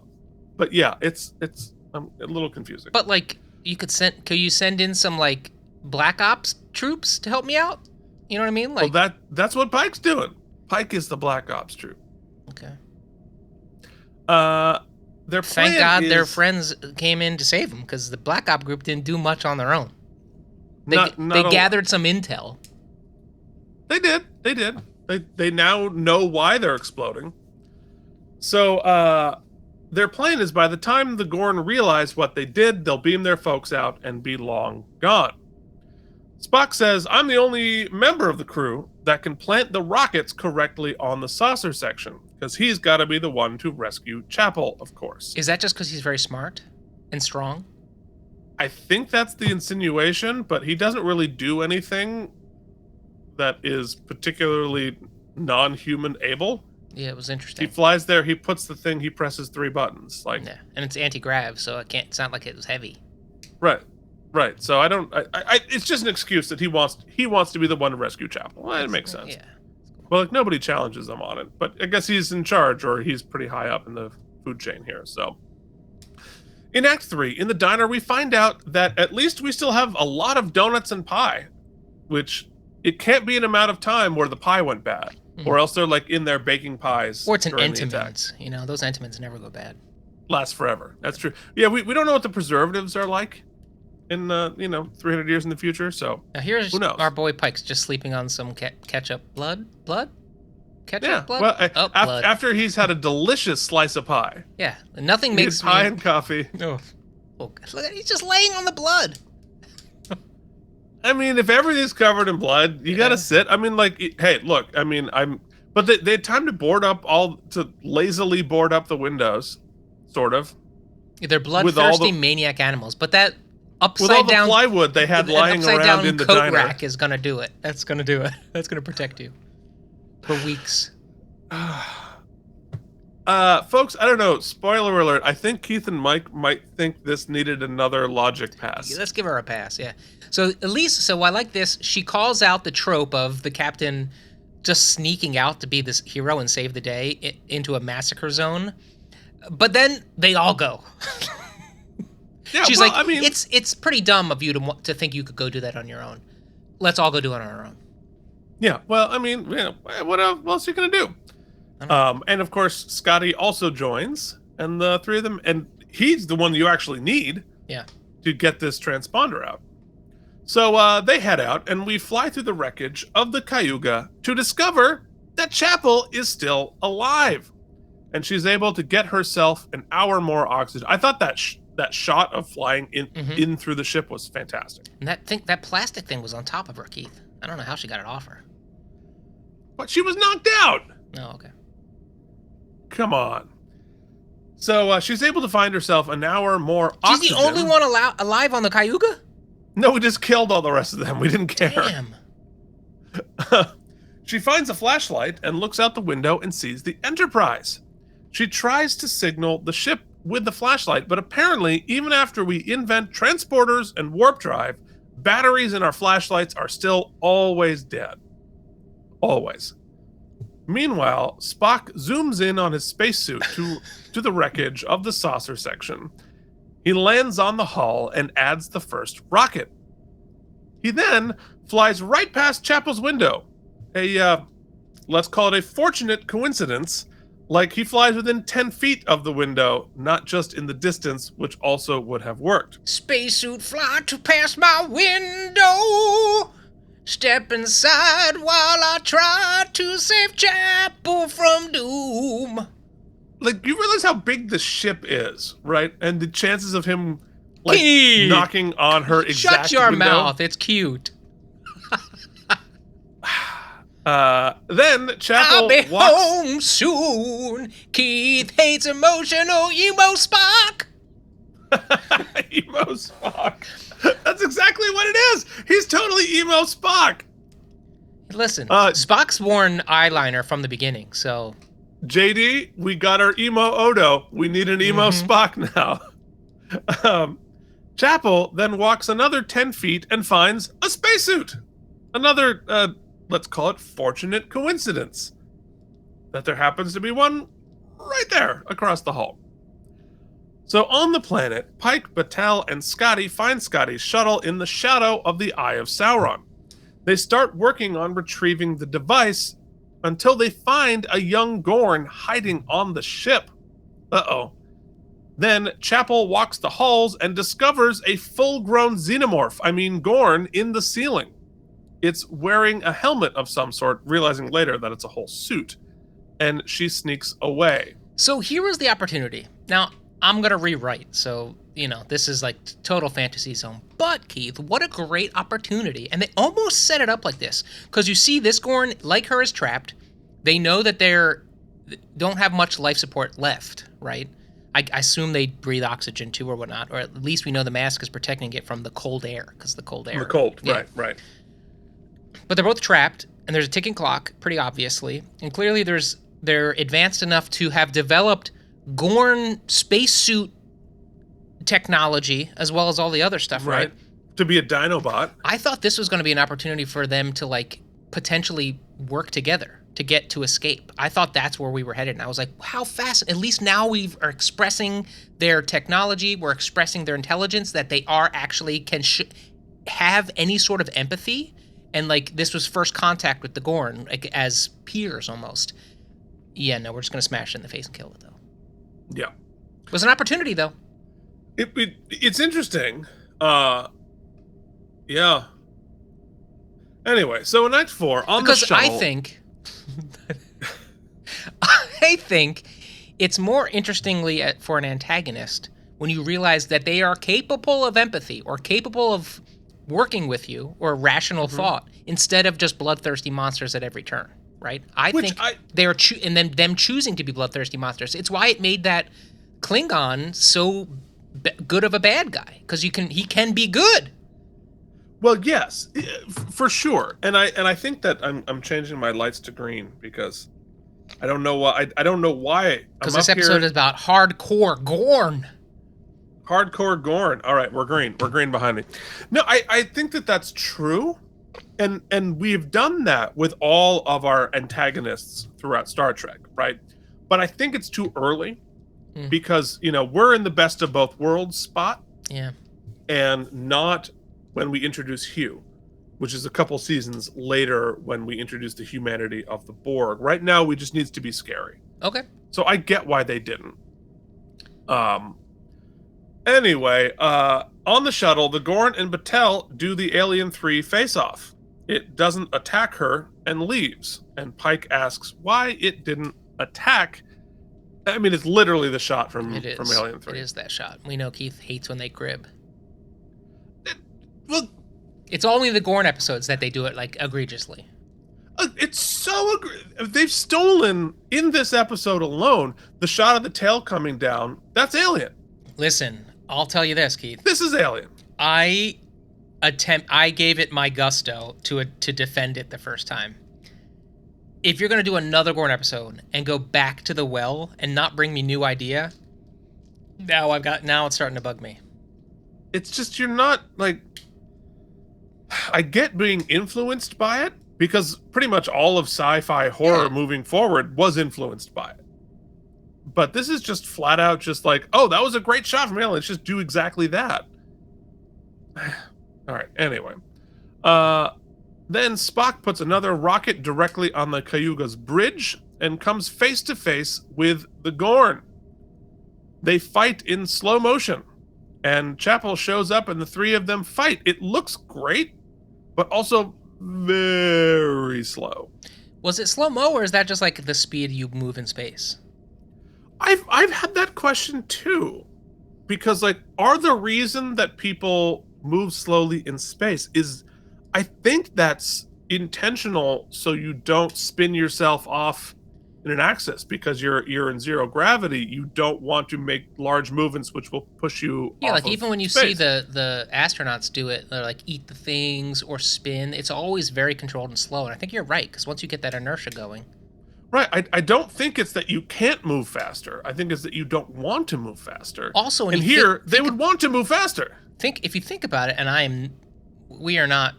But yeah, it's a little confusing. But like, could you send in some like Black Ops troops to help me out? You know what I mean? Like, well, that's what Pike's doing. Pike is the Black Ops troop. Okay. Thank God their friends came in to save them, because the Black Op group didn't do much on their own. They gathered some intel. They did. They now know why they're exploding. So their plan is, by the time the Gorn realize what they did, they'll beam their folks out and be long gone. Spock says, I'm the only member of the crew that can plant the rockets correctly on the saucer section, because he's got to be the one to rescue Chapel, of course. Is that just because he's very smart and strong? I think that's the insinuation, but he doesn't really do anything that is particularly non-human able. Yeah, it was interesting. He flies there, he puts the thing, he presses 3 buttons. Like, yeah, and it's anti-grav, so it's not like it was heavy. Right. So I it's just an excuse that he wants to be the one to rescue Chapel. Well, it makes sense. Yeah. Well, like, nobody challenges him on it, but I guess he's in charge, or he's pretty high up in the food chain here. So in Act 3, in the diner, we find out that at least we still have a lot of donuts and pie, which it can't be an amount of time where the pie went bad, or else they're like in there baking pies. Or it's an Entenmann's. You know, those Entenmann's never go bad. Last forever. That's true. Yeah, we don't know what the preservatives are like in 300 years in the future. So now here's who knows? Our boy Pike's just sleeping on some ketchup blood. Ketchup blood. Well, blood. After he's had a delicious slice of pie. Yeah, nothing makes pie and coffee. Oh, look, he's just laying on the blood. I mean, if everything's covered in blood, you gotta sit. I mean, like, hey, look. I mean, but they had time to lazily board up the windows, sort of. They're bloodthirsty maniac animals, but that upside down plywood they had lying around in the coat diner rack is gonna do it. That's gonna do it. That's gonna protect you for weeks. Folks, I don't know. Spoiler alert. I think Keith and Mike might think this needed another logic pass. Let's give her a pass. Yeah. So I like this. She calls out the trope of the captain just sneaking out to be this hero and save the day into a massacre zone, but then they all go. Yeah, she's like, I mean, it's pretty dumb of you to think you could go do that on your own. Let's all go do it on our own. Yeah, well, I mean, what else are you gonna do? And of course, Scotty also joins, and the 3 of them, and he's the one you actually need. Yeah. To get this transponder out. So they head out, and we fly through the wreckage of the Cayuga to discover that Chapel is still alive, and she's able to get herself an hour more oxygen. I thought that shot of flying in through the ship was fantastic. And that plastic thing was on top of her, Keith. I don't know how she got it off her. But she was knocked out. Oh, okay. Come on. So she's able to find herself an hour more oxygen. She's the only one alive on the Cayuga? No, we just killed all the rest of them. We didn't care. Damn. She finds a flashlight and looks out the window and sees the Enterprise. She tries to signal the ship with the flashlight, but apparently, even after we invent transporters and warp drive, batteries in our flashlights are still always dead. Always. Meanwhile, Spock zooms in on his spacesuit to the wreckage of the saucer section. He lands on the hull and adds the first rocket. He then flies right past Chapel's window. Let's call it a fortunate coincidence. Like, he flies within 10 feet of the window, not just in the distance, which also would have worked. Spacesuit fly to past my window. Step inside while I try to save Chapel from doom. Like, you realize how big the ship is, right? And the chances of him, like, knocking on her exact Shut your window. mouth. It's cute. Then Chapel I'll be walks... home soon. Keith hates emotional emo Spock. Emo Spock. That's exactly what it is. He's totally emo Spock. Listen, Spock's worn eyeliner from the beginning, so... JD, we got our emo Odo. We need an emo Spock now. Chapel then walks another 10 feet and finds a spacesuit. Another, let's call it fortunate coincidence. That there happens to be one right there across the hall. So on the planet, Pike, Battelle, and Scotty find Scotty's shuttle in the shadow of the Eye of Sauron. They start working on retrieving the device until they find a young Gorn hiding on the ship. Uh-oh. Then Chapel walks the halls and discovers a full-grown xenomorph, Gorn, in the ceiling. It's wearing a helmet of some sort, realizing later that it's a whole suit. And she sneaks away. So here was the opportunity. Now, I'm going to rewrite, so, this is like total fantasy zone. But, Keith, what a great opportunity. And they almost set it up like this. Because you see this Gorn, like her, is trapped. They know that don't have much life support left, right? I assume they breathe oxygen too or whatnot. Or at least we know the mask is protecting it from the cold air. Because the cold air. The cold, yeah. Right. But they're both trapped. And there's a ticking clock, pretty obviously. And clearly they're advanced enough to have developed Gorn spacesuit technology as well as all the other stuff, right? To be a Dinobot. I thought this was going to be an opportunity for them to potentially work together to get to escape. I thought that's where we were headed. And I was like, how fast? At least now we are expressing their technology. We're expressing their intelligence, that they are actually have any sort of empathy. And this was first contact with the Gorn, as peers almost. Yeah, no, we're just going to smash it in the face and kill it, though. Yeah. It was an opportunity, though. It's interesting. Yeah. Anyway, so in Act 4, on the shuttle... I think it's more interestingly for an antagonist when you realize that they are capable of empathy or capable of working with you or rational thought instead of just bloodthirsty monsters at every turn. Right? I think they are, and then them choosing to be bloodthirsty monsters. It's why it made that Klingon so good of a bad guy, because he can be good. Well, yes, for sure. And I think that I'm changing my lights to green because I don't know why. I don't know why. Because this episode is about hardcore Gorn. Hardcore Gorn. All right, we're green. We're green behind me. No, I think that that's true. And we've done that with all of our antagonists throughout Star Trek, right? But I think it's too early because, we're in the best of both worlds spot. Yeah. And not when we introduce Hugh, which is a couple seasons later when we introduce the humanity of the Borg. Right now, we just needs to be scary. Okay. So I get why they didn't. Anyway, on the shuttle, the Gorn and Battelle do the Alien 3 face-off. It doesn't attack her and leaves. And Pike asks why it didn't attack. It's literally the shot from Alien 3. It is that shot. We know Keith hates when they crib. Well, it's only the Gorn episodes that they do it egregiously. It's so they've stolen in this episode alone the shot of the tail coming down. That's Alien. Listen, I'll tell you this, Keith. This is Alien. I gave it my gusto to defend it the first time. If you're gonna do another Gorn episode and go back to the well and not bring me new idea, now it's starting to bug me. It's just you're not I get being influenced by it because pretty much all of sci-fi horror moving forward was influenced by it. But this is just flat out just oh, that was a great shot from Alien. Let's just do exactly that. All right, anyway. Then Spock puts another rocket directly on the Cayuga's bridge and comes face to face with the Gorn. They fight in slow motion, and Chapel shows up and the three of them fight. It looks great, but also very slow. Was it slow-mo, or is that just the speed you move in space? I've had that question too, because are the reason that people move slowly in space is, I think that's intentional so you don't spin yourself off in an axis because you're in zero gravity. You don't want to make large movements which will push you Yeah, off like of even when you see space. the astronauts do it, they're like eat the things or spin. It's always very controlled and slow. And I think you're right, because once you get that inertia going. Right. I don't think it's that you can't move faster. I think it's that you don't want to move faster. Also, when and you here they would want to move faster. if you think about it, and we are not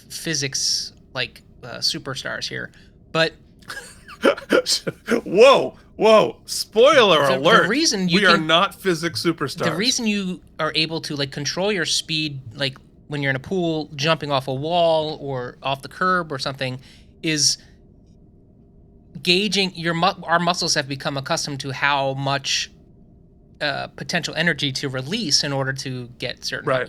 physics like superstars here, but Whoa! Spoiler alert! The reason we are not physics superstars. The reason you are able to like control your speed, like when you're in a pool, jumping off a wall or off the curb or something, is gauging our muscles have become accustomed to how much potential energy to release in order to get certain, right.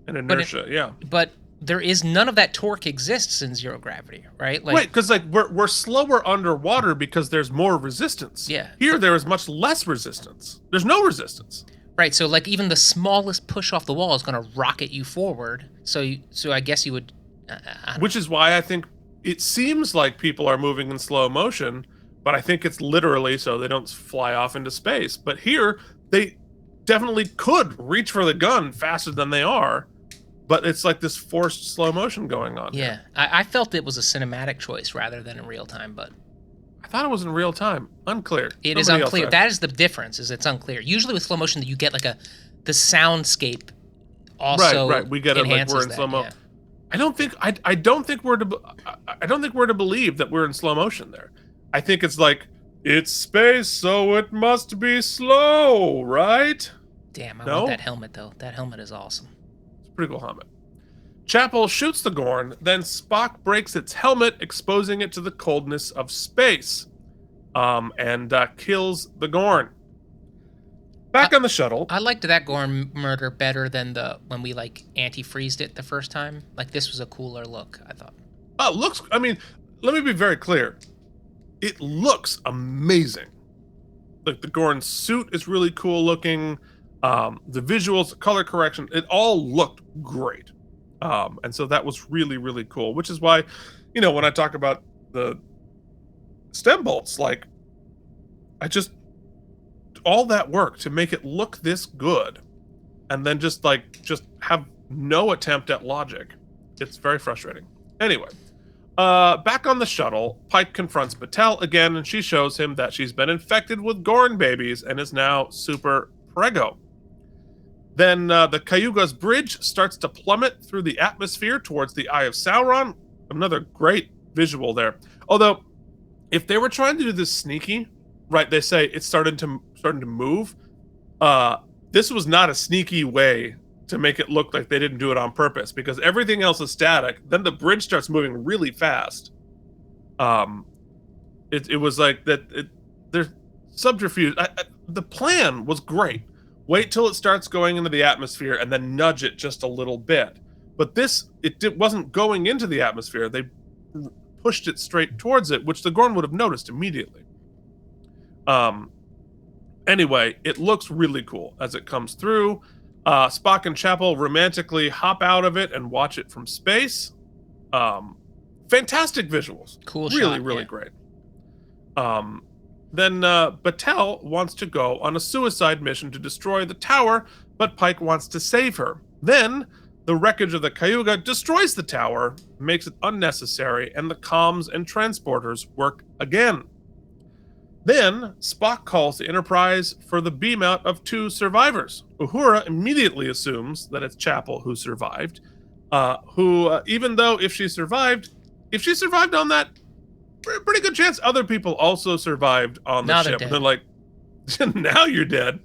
And inertia, But there is none of that torque exists in zero gravity, right? Like, right, because like we're slower underwater because there's more resistance. Yeah. Here there is much less resistance. There's no resistance. Right. So like even the smallest push off the wall is going to rocket you forward. So I guess you would. Which is why I think it seems like people are moving in slow motion, but I think it's literally so they don't fly off into space. But here they definitely could reach for the gun faster than they are. But it's like this forced slow motion going on. Yeah, I felt it was a cinematic choice rather than in real time, but I thought it was in real time. Unclear. It is unclear. That is the difference. Is it's unclear. Usually with slow motion, you get like the soundscape. Also, right. We get it like we're in slow mo. Yeah. I don't think we're to believe that we're in slow motion there. I think it's like it's space, so it must be slow, right? Damn, I want that helmet though. That helmet is awesome. Pretty cool helmet. Chapel shoots the Gorn, then Spock breaks its helmet, exposing it to the coldness of space, and kills the Gorn. Back on the shuttle. I liked that Gorn murder better than when we like anti-freezed it the first time. Like this was a cooler look, I thought. Oh, looks. I mean, let me be very clear. It looks amazing. Like the Gorn suit is really cool looking. The visuals, the color correction, it all looked great. And so that was really, really cool, which is why, when I talk about the stem bolts, like all that work to make it look this good and then just have no attempt at logic. It's very frustrating. Anyway, back on the shuttle, Pike confronts Batel again, and she shows him that she's been infected with Gorn babies and is now super prego. Then the Cayuga's bridge starts to plummet through the atmosphere towards the Eye of Sauron. Another great visual there. Although, if they were trying to do this sneaky, right? They say it's starting to move. This was not a sneaky way to make it look like they didn't do it on purpose, because everything else is static. Then the bridge starts moving really fast. It was like that. There's subterfuge. The plan was great. Wait till it starts going into the atmosphere and then nudge it just a little bit. But it wasn't going into the atmosphere. They pushed it straight towards it, which the Gorn would have noticed immediately. Anyway, it looks really cool as it comes through. Spock and Chapel romantically hop out of it and watch it from space. Fantastic visuals. Cool really, shot, really yeah. great. Then Batel wants to go on a suicide mission to destroy the tower, but Pike wants to save her. Then the wreckage of the Cayuga destroys the tower, makes it unnecessary, and the comms and transporters work again. Then Spock calls the Enterprise for the beam out of 2 survivors. Uhura immediately assumes that it's Chapel who survived, even though if she survived on that, pretty good chance other people also survived on the ship. And they're like, now you're dead.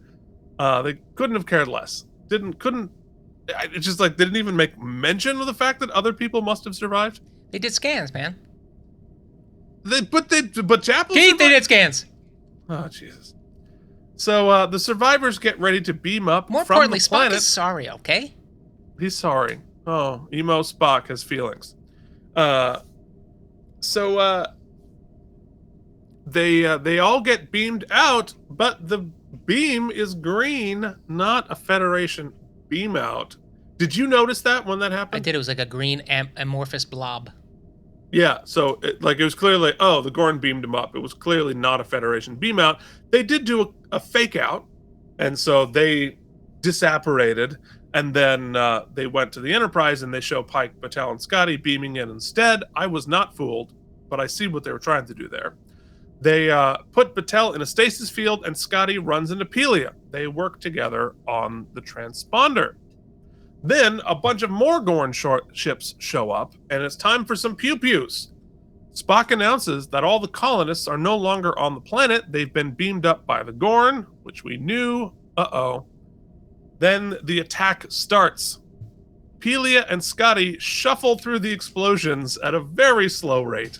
They couldn't have cared less. It's just like they didn't even make mention of the fact that other people must have survived. They did scans, man. But Chapel. Keith, they did scans. Oh Jesus. So the survivors get ready to beam up More from importantly, the planet. Spock is sorry, okay? He's sorry. Oh, emo Spock has feelings. So they all get beamed out, but the beam is green, not a Federation beam out. Did you notice that when that happened? I did. It was like a green amorphous blob. Yeah, so it was clearly, the Gorn beamed him up. It was clearly not a Federation beam out. They did do a fake out, and so they disapparated, and then they went to the Enterprise, and they show Pike, Battelle, and Scotty beaming in instead. I was not fooled, but I see what they were trying to do there. They put Battelle in a stasis field, and Scotty runs into Pelia. They work together on the transponder. Then a bunch of more Gorn ships show up, and it's time for some pew-pews. Spock announces that all the colonists are no longer on the planet. They've been beamed up by the Gorn, which we knew. Uh-oh. Then the attack starts. Pelia and Scotty shuffle through the explosions at a very slow rate.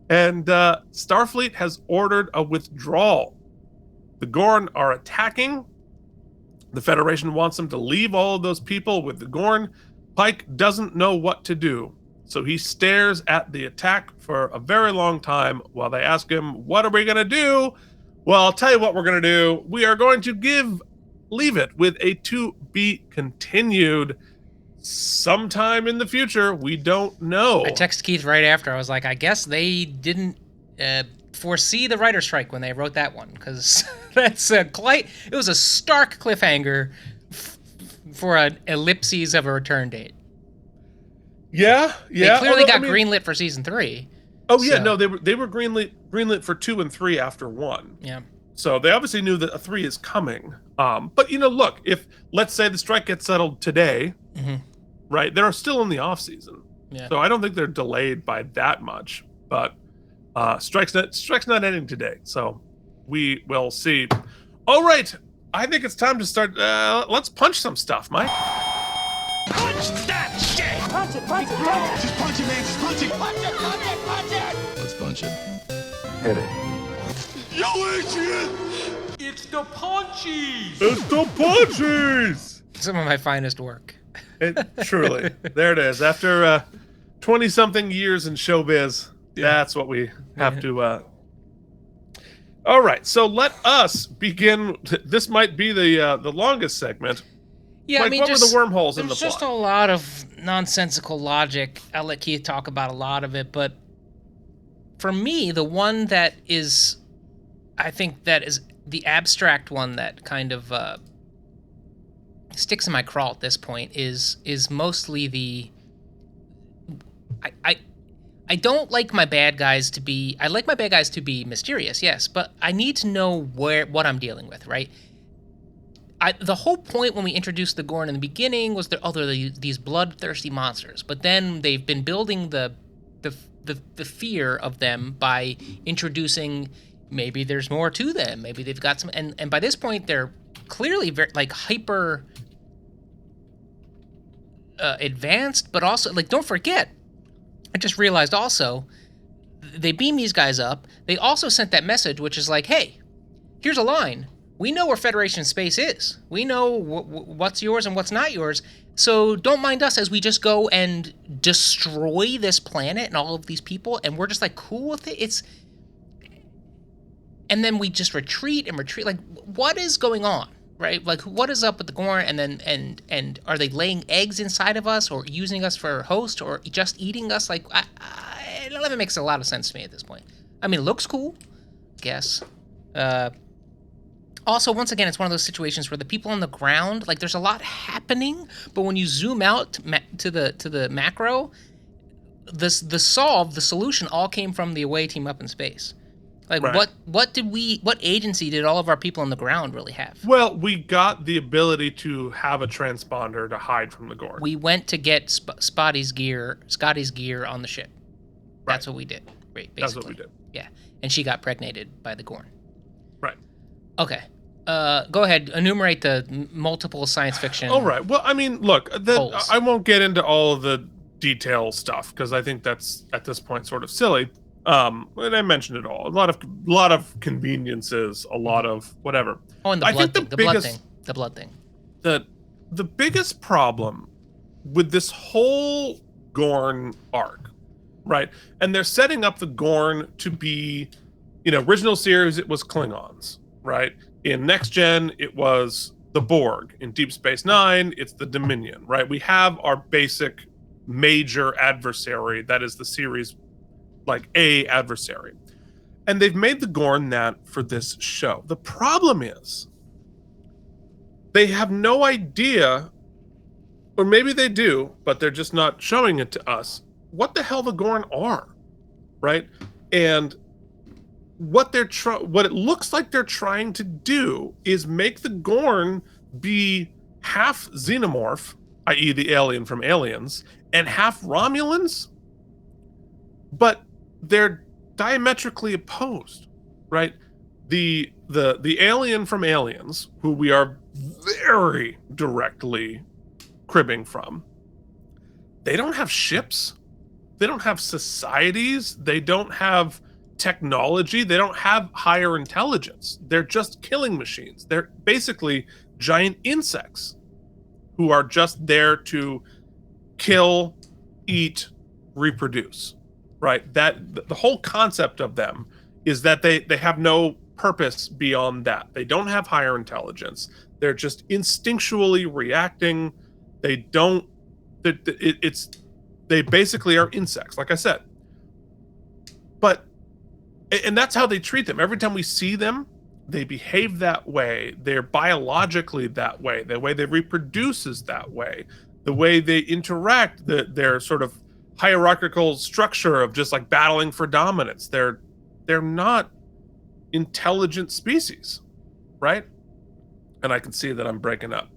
And Starfleet has ordered a withdrawal. The Gorn are attacking. The Federation wants them to leave all of those people with the Gorn. Pike doesn't know what to do, so he stares at the attack for a very long time while they ask him, what are we going to do? Well, I'll tell you what we're going to do. We are going to leave it with a to be continued sometime in the future. We don't know. I texted Keith right after. I was like, I guess they didn't foresee the writer's strike when they wrote that one, because that's it was a stark cliffhanger for an ellipses of a return date. Yeah. They clearly got greenlit for season 3. Oh yeah, no, they were greenlit for 2 and 3 after 1. Yeah. So they obviously knew that a 3 is coming. But look, if let's say the strike gets settled today, right? They're still in the off season. Yeah. So I don't think they're delayed by that much. But strike's not ending today, so we will see. All right, I think it's time to start. Let's punch some stuff, Mike. Punch that shit! Punch it, punch it, punch it! Just punch it, man, just punch it! Punch it, punch it, punch it! Let's punch it. Hit it. Yo, Adrian! It's the Punchies! It's the Punchies! Some of my finest work. Truly. There it is. After 20-something years in showbiz, that's what we have to... All right, so let us begin. This might be the longest segment. Yeah, Like, I mean, what were the wormholes in the There's just plot? a lot of nonsensical logic. I'll let Keith talk about a lot of it, but for me, the one that is, I think that is the abstract one that kind of sticks in my craw at this point is mostly the. I don't like my bad guys to be. I like my bad guys to be mysterious, yes, but I need to know what I'm dealing with, right? The whole point when we introduced the Gorn in the beginning was they're these bloodthirsty monsters, but then they've been building the fear of them by introducing maybe there's more to them, maybe they've got some, and by this point they're clearly very like hyper advanced, but also like don't forget, I just realized also they beam these guys up. They also sent that message, which is like, hey, here's a line. We know where Federation space is. We know what's yours and what's not yours. So don't mind us as we just go and destroy this planet and all of these people, and we're just like cool with it. And then we just retreat. Like, what is going on, right? Like, what is up with the Gorn? And then and are they laying eggs inside of us, or using us for a host, or just eating us? Like, none of it makes a lot of sense to me at this point. I mean, it looks cool, I guess. Also, once again, it's one of those situations where the people on the ground, like, there's a lot happening, but when you zoom out to the macro, the solution all came from the away team up in space. Like, right. what agency did all of our people on the ground really have? Well, we got the ability to have a transponder to hide from the Gorn. We went to get Scotty's gear on the ship. That's what we did, right, basically. That's what we did. Yeah, and she got pregnated by the Gorn. Right. Okay. Go ahead. Enumerate the multiple science fiction. All right. Well, I mean, look, holes. I won't get into all of the detail stuff because I think that's at this point sort of silly. And I mentioned it all. A lot of conveniences, a lot of whatever. Oh, and the blood thing. The biggest problem with this whole Gorn arc, right? And they're setting up the Gorn to be, original series it was Klingons, right? In Next Gen, it was the Borg. In Deep Space Nine, it's the Dominion, right? We have our basic major adversary that is the series, like a adversary. And they've made the Gorn that for this show. The problem is they have no idea, or maybe they do, but they're just not showing it to us, what the hell the Gorn are, right? And what it looks like they're trying to do is make the Gorn be half xenomorph, i.e. the alien from Aliens, and half Romulans, but they're diametrically opposed, right? The alien from Aliens, who we are very directly cribbing from, they don't have ships, they don't have societies, they don't have technology, they don't have higher intelligence. They're just killing machines. They're basically giant insects who are just there to kill, eat, reproduce, right? That the whole concept of them is that they have no purpose beyond that. They don't have higher intelligence. They're just instinctually reacting. They don't. They basically are insects, like I said. And that's how they treat them. Every time we see them, they behave that way. They're biologically that way. The way they reproduce is that way. The way they interact, their sort of hierarchical structure of just like battling for dominance. They're not intelligent species, right? And I can see that I'm breaking up.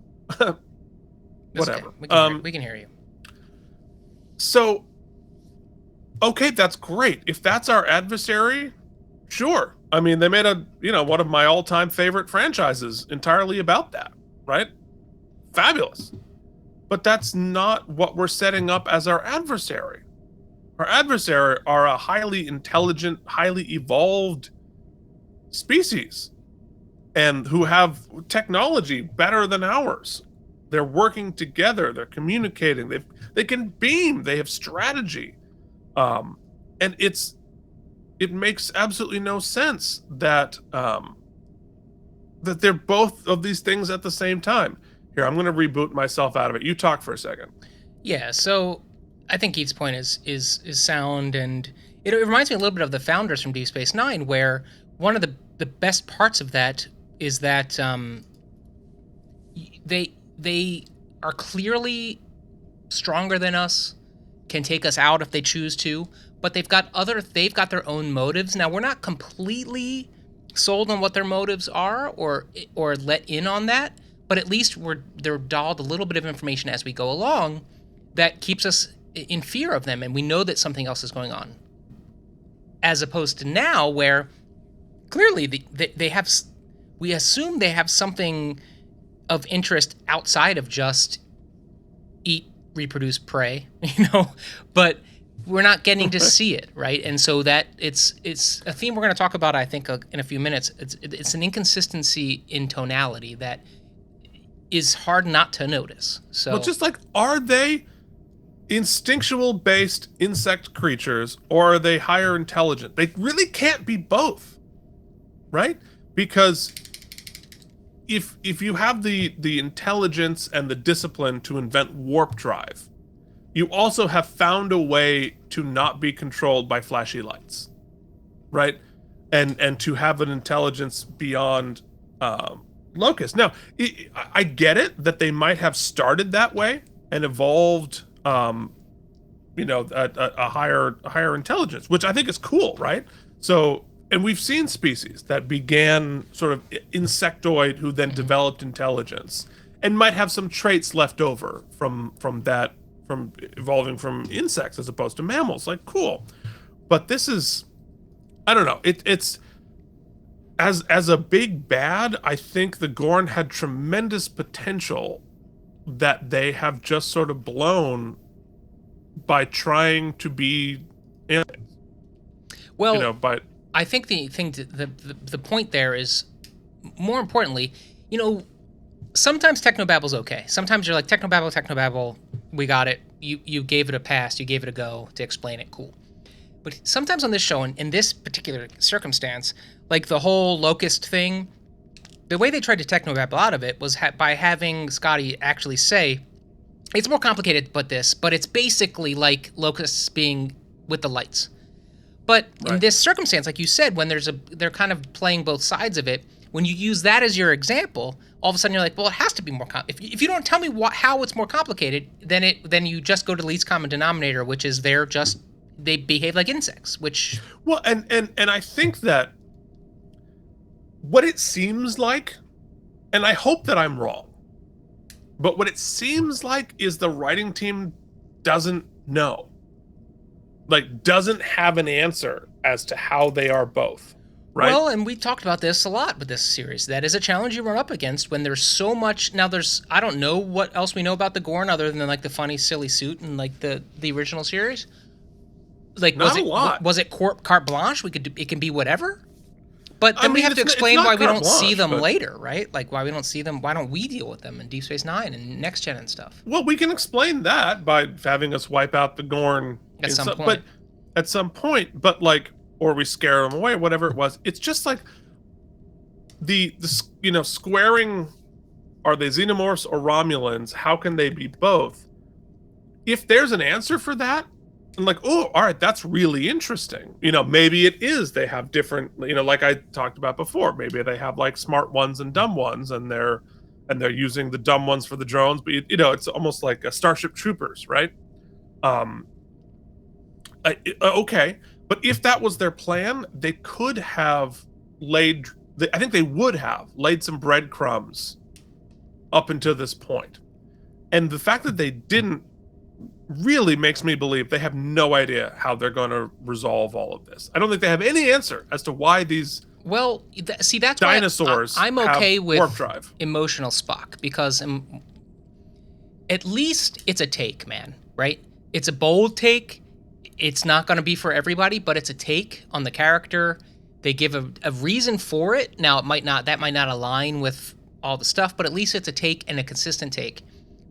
Whatever. Okay. We can hear you. So, okay, that's great. If that's our adversary, sure. I mean, they made one of my all-time favorite franchises entirely about that, right? Fabulous. But that's not what we're setting up as our adversary. Our adversary are a highly intelligent, highly evolved species, and who have technology better than ours. They're working together. They're communicating. They can beam. They have strategy, and it makes absolutely no sense that that they're both of these things at the same time. Here, I'm going to reboot myself out of it. You talk for a second. Yeah. So I think Keith's point is sound, and it reminds me a little bit of the Founders from Deep Space Nine, where one of the best parts of that is that they are clearly stronger than us, can take us out if they choose to, but they've got their own motives. Now, we're not completely sold on what their motives are or let in on that, but at least they're dolled a little bit of information as we go along that keeps us in fear of them, and we know that something else is going on. As opposed to now, where clearly we assume they have something of interest outside of just eat, reproduce, prey, but we're not getting to see it, right? And so that it's a theme we're going to talk about, I think, in a few minutes. It's an inconsistency in tonality that is hard not to notice. So, well, just like, are they instinctual based insect creatures, or are they higher intelligent? They really can't be both, right? Because if you have the intelligence and the discipline to invent warp drive, you also have found a way to not be controlled by flashy lights, right? And to have an intelligence beyond Locust. Now, I get it that they might have started that way and evolved, a higher intelligence, which I think is cool, right? So, and we've seen species that began sort of insectoid who then developed intelligence and might have some traits left over from evolving from insects as opposed to mammals. Like, cool. But this is, I don't know. It's as a big bad, I think the Gorn had tremendous potential that they have just sort of blown by trying to be aliens. Well, but I think the point there is, more importantly, sometimes technobabble's okay. Sometimes you're like, technobabble, we got it. You gave it a pass, you gave it a go to explain it, cool. But sometimes on this show, in this particular circumstance, like the whole Locust thing, the way they tried to technobabble out of it was by having Scotty actually say, It's more complicated, but it's basically like locusts being with the lights. But in this circumstance, like you said, when they're kind of playing both sides of it. When you use that as your example, all of a sudden you're like, well, it has to be more. If you don't tell me how it's more complicated, then you just go to the least common denominator, which is they behave like insects. Which and I think that what it seems like, and I hope that I'm wrong, but what it seems like is the writing team doesn't know, like doesn't have an answer as to how they are both. Right. Well, and we talked about this a lot with this series. That is a challenge you run up against when there's so much. Now, I don't know what else we know about the Gorn other than like the funny, silly suit and like the original series. Like, Not a lot. Was it carte blanche? It can be whatever. But then I we mean, have to it's explain not why we carte don't see blanche, them but- later, right? Like why we don't see them. Why don't we deal with them in Deep Space Nine and Next Gen and stuff? Well, we can explain that by having us wipe out the Gorn At some point. But at some point, but like, or we scare them away, whatever it was. It's just like the squaring. Are they xenomorphs or Romulans? How can they be both? If there's an answer for that, I'm like, oh, all right, that's really interesting. Maybe it is. They have different, like I talked about before. Maybe they have like smart ones and dumb ones, and they're using the dumb ones for the drones. But it's almost like a Starship Troopers, right? Okay, but if that was their plan, they could have laid. I think they would have laid some breadcrumbs up until this point, and the fact that they didn't really makes me believe they have no idea how they're going to resolve all of this. I don't think they have any answer as to why these see, that's dinosaurs why I'm okay have with warp drive. Emotional Spock because at least it's a take, man. Right? It's a bold take. It's not going to be for everybody, but it's a take on the character. They give a reason for it. Now, that might not align with all the stuff, but at least it's a take and a consistent take.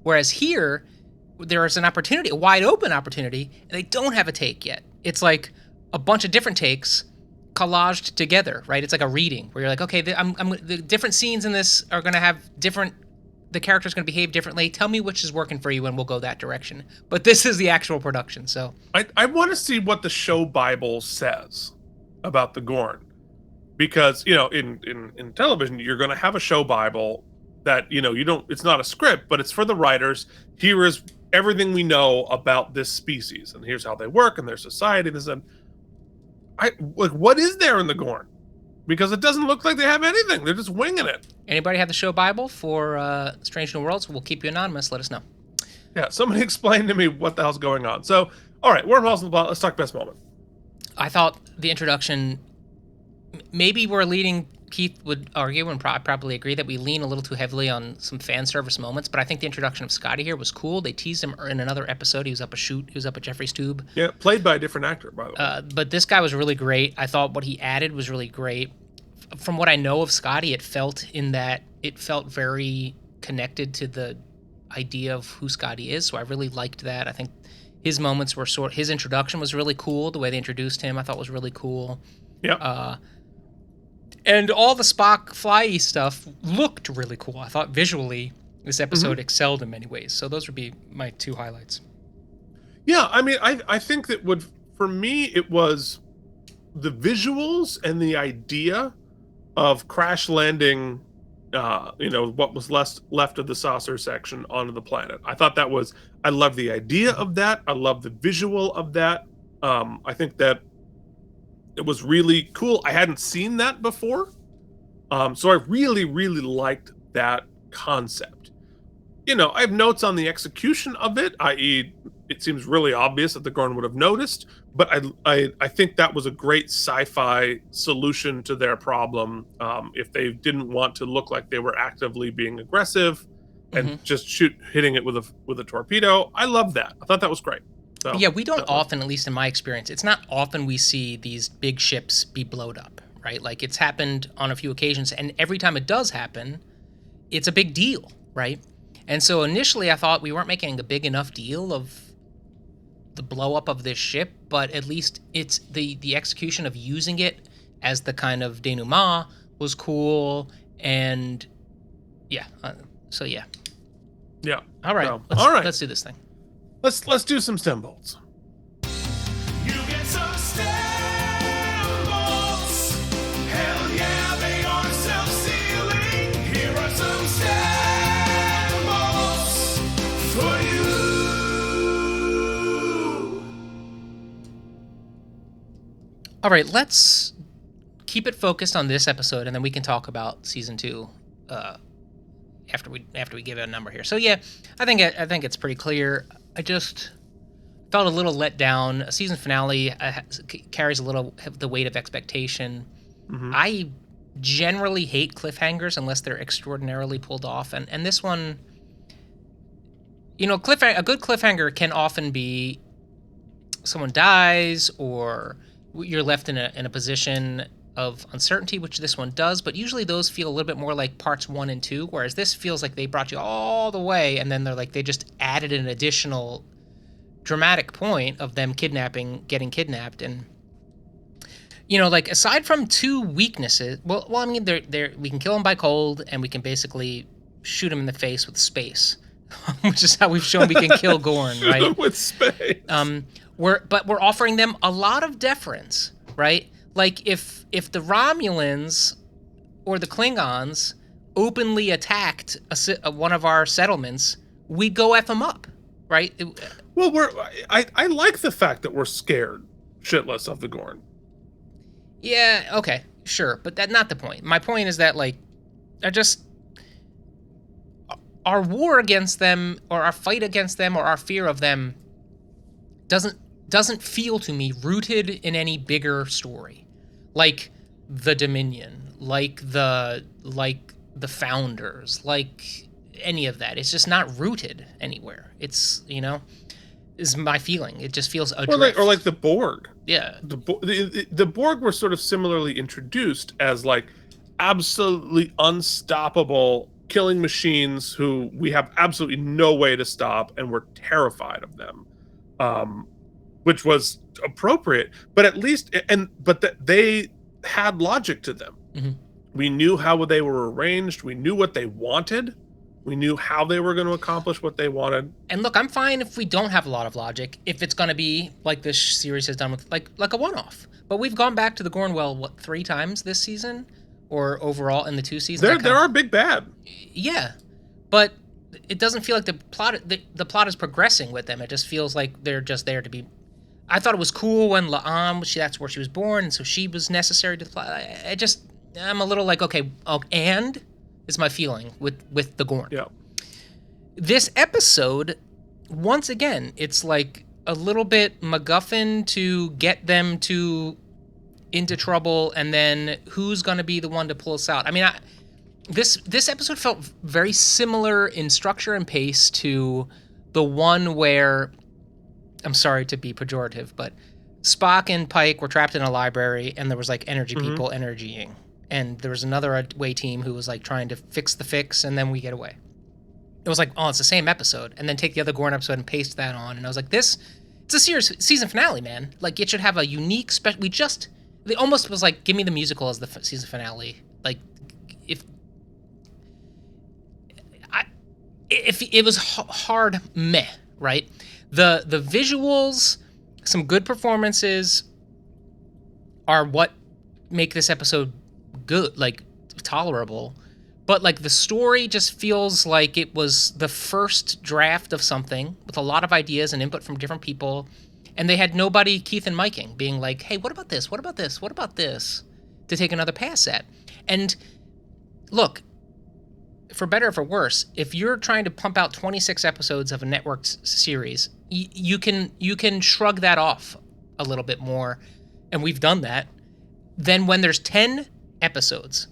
Whereas here, there is an opportunity, a wide open opportunity, and they don't have a take yet. It's like a bunch of different takes collaged together, right? It's like a reading where you're like, okay, the different scenes in this are going to have different. The character's going to behave differently. Tell me which is working for you, and we'll go that direction. But this is the actual production, so I want to see what the show Bible says about the Gorn, because in television you're going to have a show Bible that you don't. It's not a script, but it's for the writers. Here is everything we know about this species, and here's how they work and their society. What is there in the Gorn? Because it doesn't look like they have anything. They're just winging it. anybody have the show Bible for Strange New Worlds? We'll keep you anonymous. Let us know. Yeah, somebody explain to me what the hell's going on. So, all right, wormholes in the plot. Let's talk best moment. I thought the introduction, maybe we're leading, Keith would argue and probably agree that we lean a little too heavily on some fan service moments, but I think the introduction of Scotty here was cool. They teased him in another episode. He was up a chute. He was up at Jeffrey's tube. Yeah, played by a different actor, by the way. But this guy was really great. I thought what he added was really great. From what I know of Scotty, it felt very connected to the idea of who Scotty is, so I really liked that. I think his moments were his introduction was really cool. The way they introduced him, I thought was really cool. Yeah. And all the Spock flyy stuff looked really cool. I thought visually this episode excelled in many ways. So those would be my two highlights. Yeah, I mean, I think that for me, it was the visuals and the idea of crash landing, what was left of the saucer section onto the planet. I thought I love the idea of that. I love the visual of that. I think that it was really cool. I hadn't seen that before. So I really, really liked that concept. I have notes on the execution of it, i.e., it seems really obvious that the Gorn would have noticed, but I think that was a great sci-fi solution to their problem. If they didn't want to look like they were actively being aggressive and just hitting it with a torpedo. I love that. I thought that was great. So, yeah, we don't often, at least in my experience, it's not often we see these big ships be blowed up, right? Like it's happened on a few occasions, and every time it does happen, it's a big deal, right? And so initially I thought we weren't making a big enough deal of the blow up of this ship, but at least it's the execution of using it as the kind of denouement was cool, and yeah, so yeah. Yeah. All right. So, Let's, all right. Let's do this thing. Let's do some stem bolts. You get some stem bolts. Hell yeah, they are self-sealing. Here are some stem bolts for you. All right, let's keep it focused on this episode, and then we can talk about season 2 after we give it a number here. So yeah, I think it's pretty clear. I just felt a little let down. A season finale carries a little the weight of expectation. I generally hate cliffhangers unless they're extraordinarily pulled off, and this one, you know, a good cliffhanger can often be someone dies or you're left in a position of uncertainty, which this one does, but usually those feel a little bit more like parts 1 and 2, whereas this feels like they brought you all the way, and then they just added an additional dramatic point of them getting kidnapped, and you know, like aside from 2 weaknesses, well, I mean, we can kill them by cold, and we can basically shoot them in the face with space, which is how we've shown we can kill Gorn, right? With space. We're offering them a lot of deference, right? Like if the Romulans or the Klingons openly attacked one of our settlements, we go F them up, right? Well, I like the fact that we're scared shitless of the Gorn. Yeah, okay, sure, but that's not the point. My point is that our war against them, or our fight against them, or our fear of them doesn't feel to me rooted in any bigger story, like the Dominion, like the Founders, like any of that. It's just not rooted anywhere. It's, you know, is my feeling. It just feels adrift. Or like the Borg. Yeah. The Borg were sort of similarly introduced as like absolutely unstoppable killing machines who we have absolutely no way to stop, and we're terrified of them. Which was appropriate, but at least, they had logic to them. Mm-hmm. We knew how they were arranged. We knew what they wanted. We knew how they were going to accomplish what they wanted. And look, I'm fine if we don't have a lot of logic, if it's going to be like this series has done with like a one-off. But we've gone back to the Gorn well, 3 times this season, or overall in the 2 seasons. There are big bad. Yeah, but it doesn't feel like the plot is progressing with them. It just feels like they're just there to be. I thought it was cool when La'am, that's where she was born, and so she was necessary to the plot. I'm a little like, okay, and is my feeling with the Gorn. Yeah. This episode, once again, it's like a little bit MacGuffin to get them into trouble, and then who's going to be the one to pull us out. I mean, this episode felt very similar in structure and pace to the one where, I'm sorry to be pejorative, but Spock and Pike were trapped in a library, and there was like energy people energying, and there was another away team who was like trying to fix the fix, and then we get away. It was like, oh, it's the same episode, and then take the other Gorn episode and paste that on, and I was like, it's a serious season finale, man. Like, it should have a unique they almost was like, give me the musical as the season finale. Like, if it was hard meh, right? The visuals, some good performances are what make this episode good, like tolerable. But like the story just feels like it was the first draft of something with a lot of ideas and input from different people. And they had nobody Keith and Miking being like, hey, what about this? What about this? What about this? To take another pass at. And look, for better or for worse, if you're trying to pump out 26 episodes of a network series, you can shrug that off a little bit more, and we've done that. Then when there's 10 episodes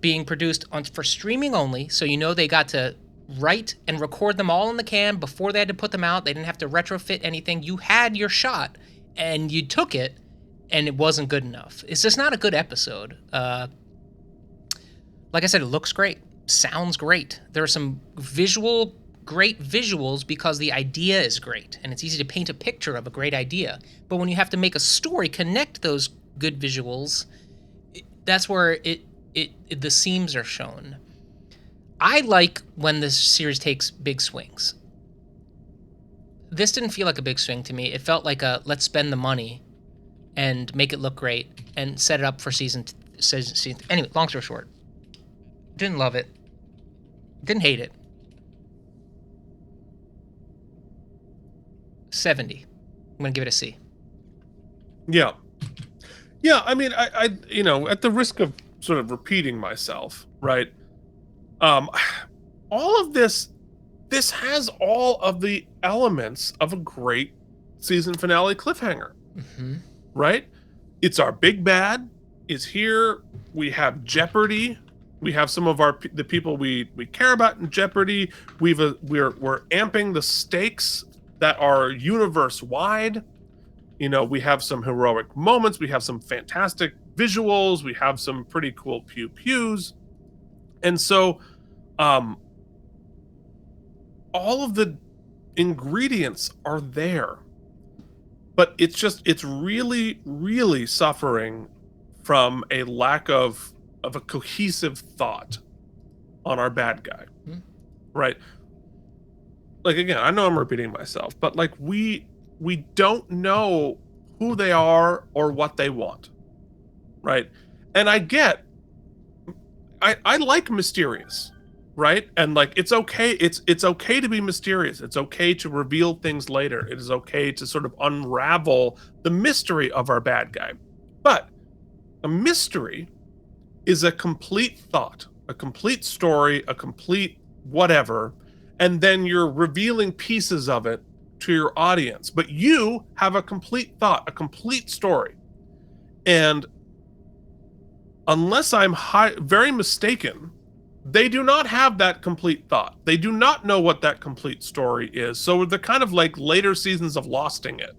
being produced for streaming only, so you know they got to write and record them all in the can before they had to put them out. They didn't have to retrofit anything. You had your shot, and you took it, and it wasn't good enough. It's just not a good episode. Like I said, it looks great. Sounds great. There are some great visuals because the idea is great, and it's easy to paint a picture of a great idea. But when you have to make a story connect those good visuals, that's where the seams are shown. I like when this series takes big swings. This didn't feel like a big swing to me. It felt like a let's spend the money and make it look great and set it up for season. Anyway, long story short, didn't love it. Didn't hate it. 70. I'm gonna give it a C. Yeah. I mean, I at the risk of sort of repeating myself, right? All of this has all of the elements of a great season finale cliffhanger, right? It's our big bad is here. We have Jeopardy. We have some of the people we care about in Jeopardy. We're amping the stakes that are universe wide. We have some heroic moments. We have some fantastic visuals. We have some pretty cool pew pews. And so, all of the ingredients are there, but it's really, really suffering from a lack of a cohesive thought on our bad guy, right? Like, again, I know I'm repeating myself, but like we don't know who they are or what they want, right? And I like mysterious, right? And like it's okay to be mysterious. It's okay to reveal things later. It is okay to sort of unravel the mystery of our bad guy. But a mystery is a complete thought, a complete story, a complete whatever, and then you're revealing pieces of it to your audience. But you have a complete thought, a complete story. And unless I'm very mistaken, they do not have that complete thought. They do not know what that complete story is. So they're kind of like later seasons of Losting it.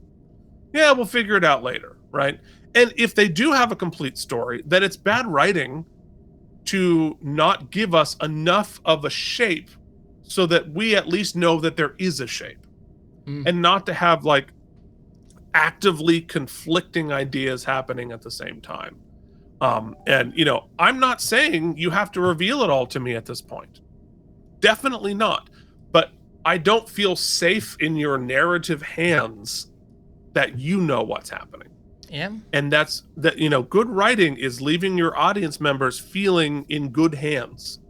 Yeah, we'll figure it out later, right? And if they do have a complete story, then it's bad writing to not give us enough of a shape so that we at least know that there is a shape. And not to have like actively conflicting ideas happening at the same time. And I'm not saying you have to reveal it all to me at this point. Definitely not. But I don't feel safe in your narrative hands that you know what's happening. Yeah. And that's good writing is leaving your audience members feeling in good hands.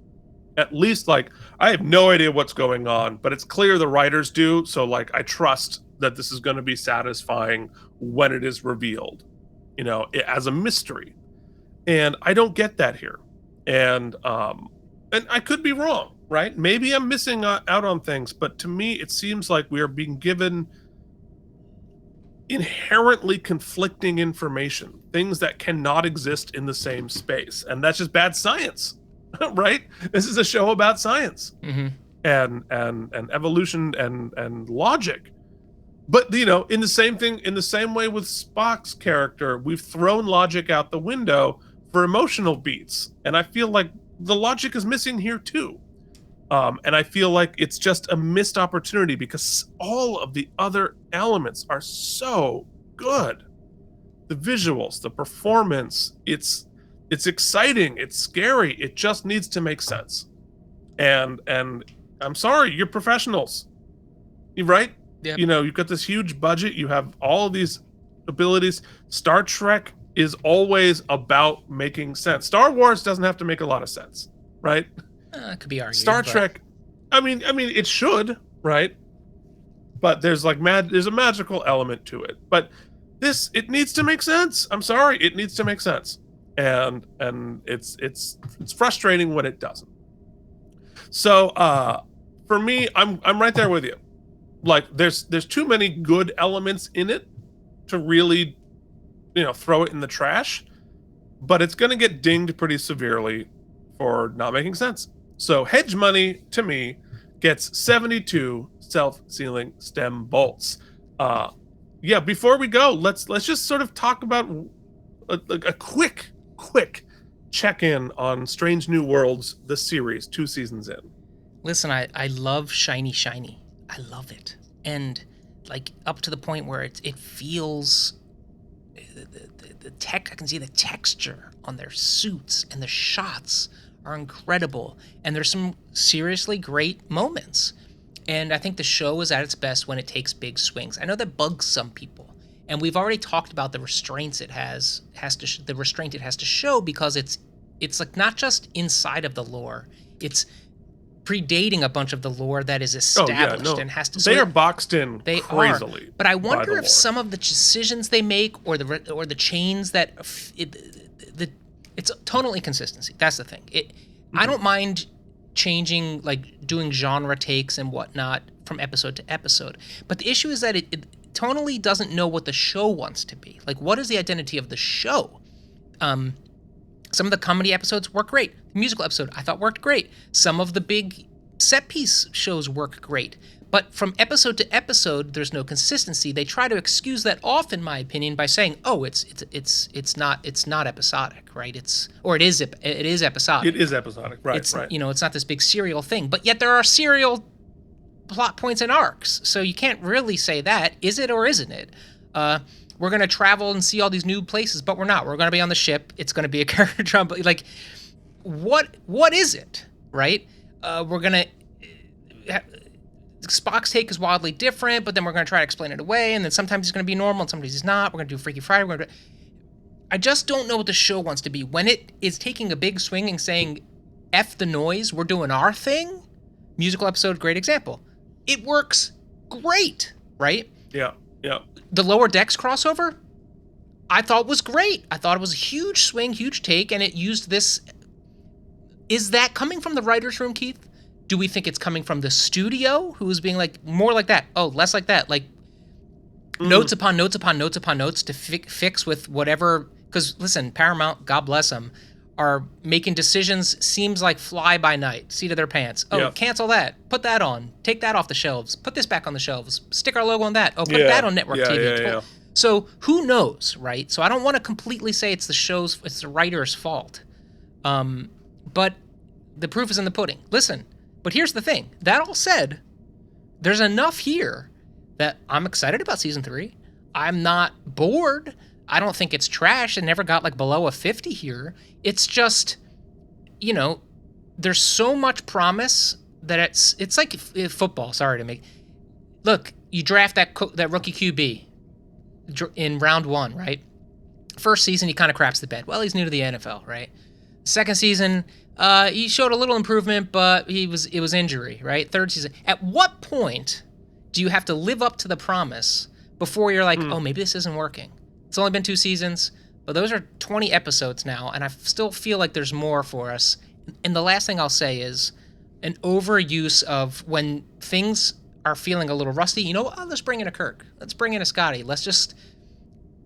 At least like, I have no idea what's going on, but it's clear the writers do. So like, I trust that this is going to be satisfying when it is revealed, as a mystery. And I don't get that here. And I could be wrong, right? Maybe I'm missing out on things, but to me, it seems like we are being given inherently conflicting information, things that cannot exist in the same space. And that's just bad science, right? This is a show about science and evolution and logic. But, in the same way with Spock's character, we've thrown logic out the window for emotional beats. And I feel like the logic is missing here too. And I feel like it's just a missed opportunity because all of the other elements are so good. The visuals, the performance, it's exciting, it's scary, it just needs to make sense. And I'm sorry, you're professionals. You're right? Yeah. You've got this huge budget, you have all of these abilities. Star Trek is always about making sense. Star Wars doesn't have to make a lot of sense, right? It could be argued. Star Trek, I mean, it should, right? But there's there's a magical element to it. But it needs to make sense. I'm sorry, it needs to make sense, and it's frustrating when it doesn't. So for me, I'm right there with you. Like there's too many good elements in it to really, throw it in the trash. But it's going to get dinged pretty severely for not making sense. So Hegemony, to me, gets 72 self-sealing stem bolts. Before we go, let's just sort of talk about a quick check-in on Strange New Worlds, the series, 2 seasons in. Listen, I love shiny. I love it. And like up to the point where it feels the tech, I can see the texture on their suits, and the shots are incredible, and there's some seriously great moments. And I think the show is at its best when it takes big swings. I know that bugs some people, and we've already talked about the restraints it the restraint it has to show, because it's like not just inside of the lore, it's predating a bunch of the lore that is established and has to. They are boxed in they crazily. Are, but I wonder by the if lore. some of the decisions they make or the chains that it's total inconsistency. That's the thing. I don't mind changing, like doing genre takes and whatnot from episode to episode, but the issue is that it tonally doesn't know what the show wants to be. Like, what is the identity of the show? Some of the comedy episodes work great. The musical episode I thought worked great. Some of the big set piece shows work great. But from episode to episode, there's no consistency. They try to excuse that off, in my opinion, by saying, "Oh, it's not episodic, right? It is episodic. It is episodic, right? It's right. it's not this big serial thing. But yet there are serial plot points and arcs, so you can't really say that. Is it or isn't it? We're gonna travel and see all these new places, but we're not. We're gonna be on the ship. It's gonna be a character drama. Like, what is it, right? We're gonna. Spock's take is wildly different, but then we're going to try to explain it away, and then sometimes he's going to be normal, and sometimes he's not. We're going to do Freaky Friday. I just don't know what the show wants to be. When it is taking a big swing and saying, F the noise, we're doing our thing, musical episode, great example. It works great, right? Yeah. The Lower Decks crossover, I thought was great. I thought it was a huge swing, huge take, and it used this. Is that coming from the writer's room, Keith? Do we think it's coming from the studio, who's being like, more like that, oh, less like that, like notes upon notes upon notes upon notes to fix with whatever? Because listen, Paramount, God bless them, are making decisions, seems like fly by night, seat of their pants. Oh, cancel that, put that on, take that off the shelves, put this back on the shelves, stick our logo on that, oh, put that on network TV. Yeah. So who knows, right? So I don't want to completely say it's the writer's fault. But the proof is in the pudding. Listen. But here's the thing. That all said, there's enough here that I'm excited about season 3. I'm not bored. I don't think it's trash. It never got like below a 50 here. It's just, there's so much promise that it's like football. Sorry to make. Look, you draft that rookie QB in round 1, right? First season, he kind of craps the bed. Well, he's new to the NFL, right? Second season, he showed a little improvement, but it was injury, right? Third season. At what point do you have to live up to the promise before you're like, oh, maybe this isn't working? It's only been 2 seasons, but those are 20 episodes now, and I still feel like there's more for us. And the last thing I'll say is an overuse of when things are feeling a little rusty, let's bring in a Kirk. Let's bring in a Scotty. Let's just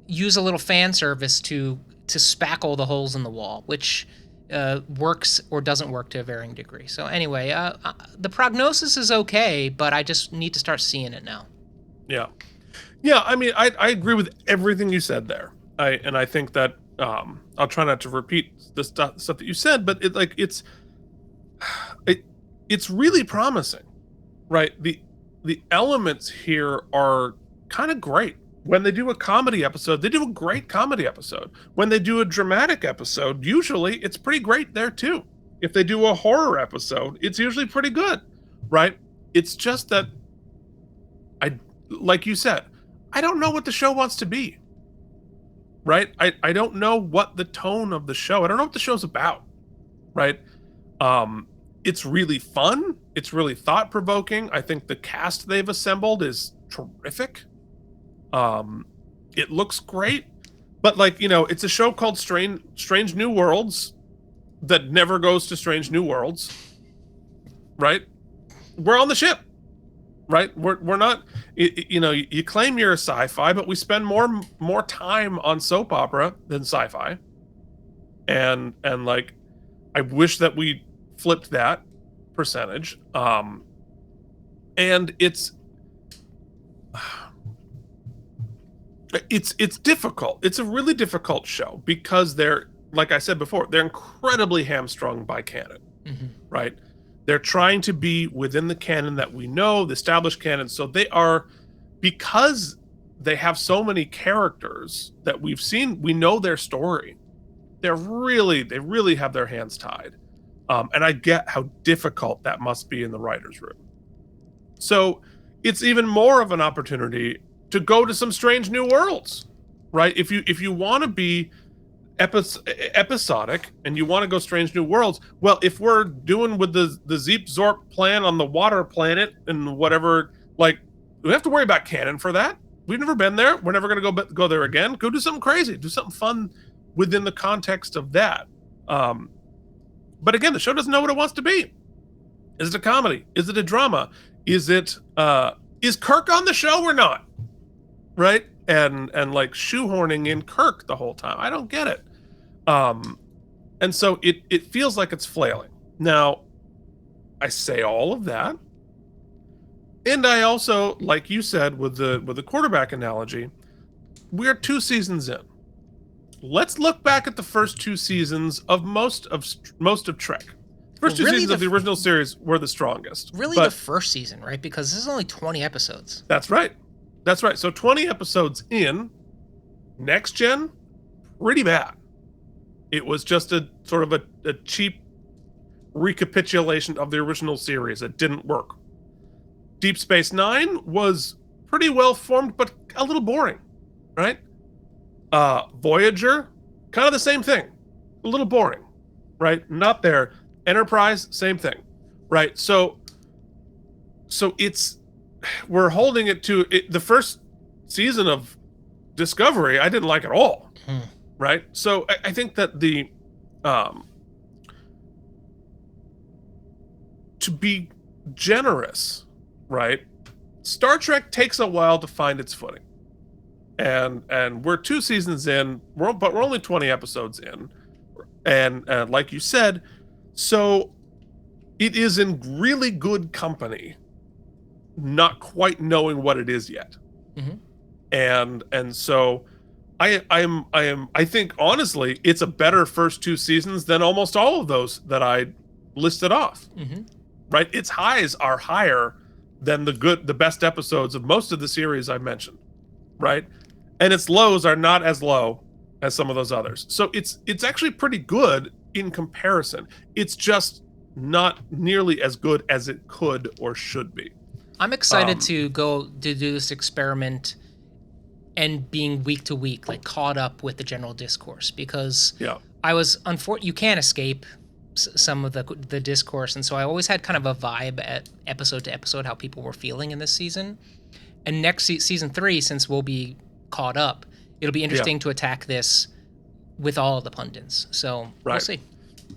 use a little fan service to spackle the holes in the wall, which works or doesn't work to a varying degree. So anyway, the prognosis is okay, but I just need to start seeing it now. Yeah. I mean, I agree with everything you said there. I think that I'll try not to repeat the stuff that you said, but it's really promising, right? The elements here are kind of great. When they do a comedy episode, they do a great comedy episode. When they do a dramatic episode, usually it's pretty great there too. If they do a horror episode, it's usually pretty good, right? It's just that like you said, I don't know what the show wants to be, right? I don't know what the tone of the show, I don't know what the show's about, right? It's really fun. It's really thought-provoking. I think the cast they've assembled is terrific. It looks great, but it's a show called Strange New Worlds that never goes to Strange New Worlds, right? We're on the ship, right? We're not, you claim you're a sci-fi, but we spend more time on soap opera than sci-fi. And I wish that we flipped that percentage. And it's difficult. It's a really difficult show because they're, like I said before, they're incredibly hamstrung by canon, right? They're trying to be within the canon that we know, the established canon. So they are, because they have so many characters that we've seen, we know their story. They really have their hands tied. And I get how difficult that must be in the writer's room. So it's even more of an opportunity to go to some strange new worlds, right? If you want to be episodic and you want to go strange new worlds, well, if we're doing with the Zeep Zorp plan on the water planet and whatever, like, we have to worry about canon for that. We've never been there. We're never going to go there again. Go do something crazy. Do something fun within the context of that. But again, the show doesn't know what it wants to be. Is it a comedy? Is it a drama? Is Kirk on the show or not? Right? And like shoehorning in Kirk the whole time. I don't get it. And so it feels like it's flailing. Now, I say all of that. And I also, like you said with the quarterback analogy, we're 2 seasons in. Let's look back at the first 2 seasons of most of Trek. First 2 seasons of the original series were the strongest. Really, the first season, right? Because this is only 20 episodes. That's right. That's right. So 20 episodes in, Next Gen, pretty bad. It was just a sort of a cheap recapitulation of the original series. It didn't work. Deep Space Nine was pretty well formed, but a little boring, right? Voyager, kind of the same thing. A little boring, right? Not there. Enterprise, same thing, right? So we're holding it to the first season of Discovery. I didn't like at all, right? So I think that to be generous, right? Star Trek takes a while to find its footing. And we're 2 seasons in, but we're only 20 episodes in. And like you said, so it is in really good company, not quite knowing what it is yet. Mm-hmm. And so I think honestly, it's a better first 2 seasons than almost all of those that I listed off. Mm-hmm. Right? Its highs are higher than the best episodes of most of the series I mentioned. Right? And its lows are not as low as some of those others. So it's actually pretty good in comparison. It's just not nearly as good as it could or should be. I'm excited to go to do this experiment and being week to week, like caught up with the general discourse, because I was you can't escape some of the discourse, and so I always had kind of a vibe at episode to episode how people were feeling in this season. And next season 3, since we'll be caught up, it'll be interesting to attack this with all of the pundits. So we'll see.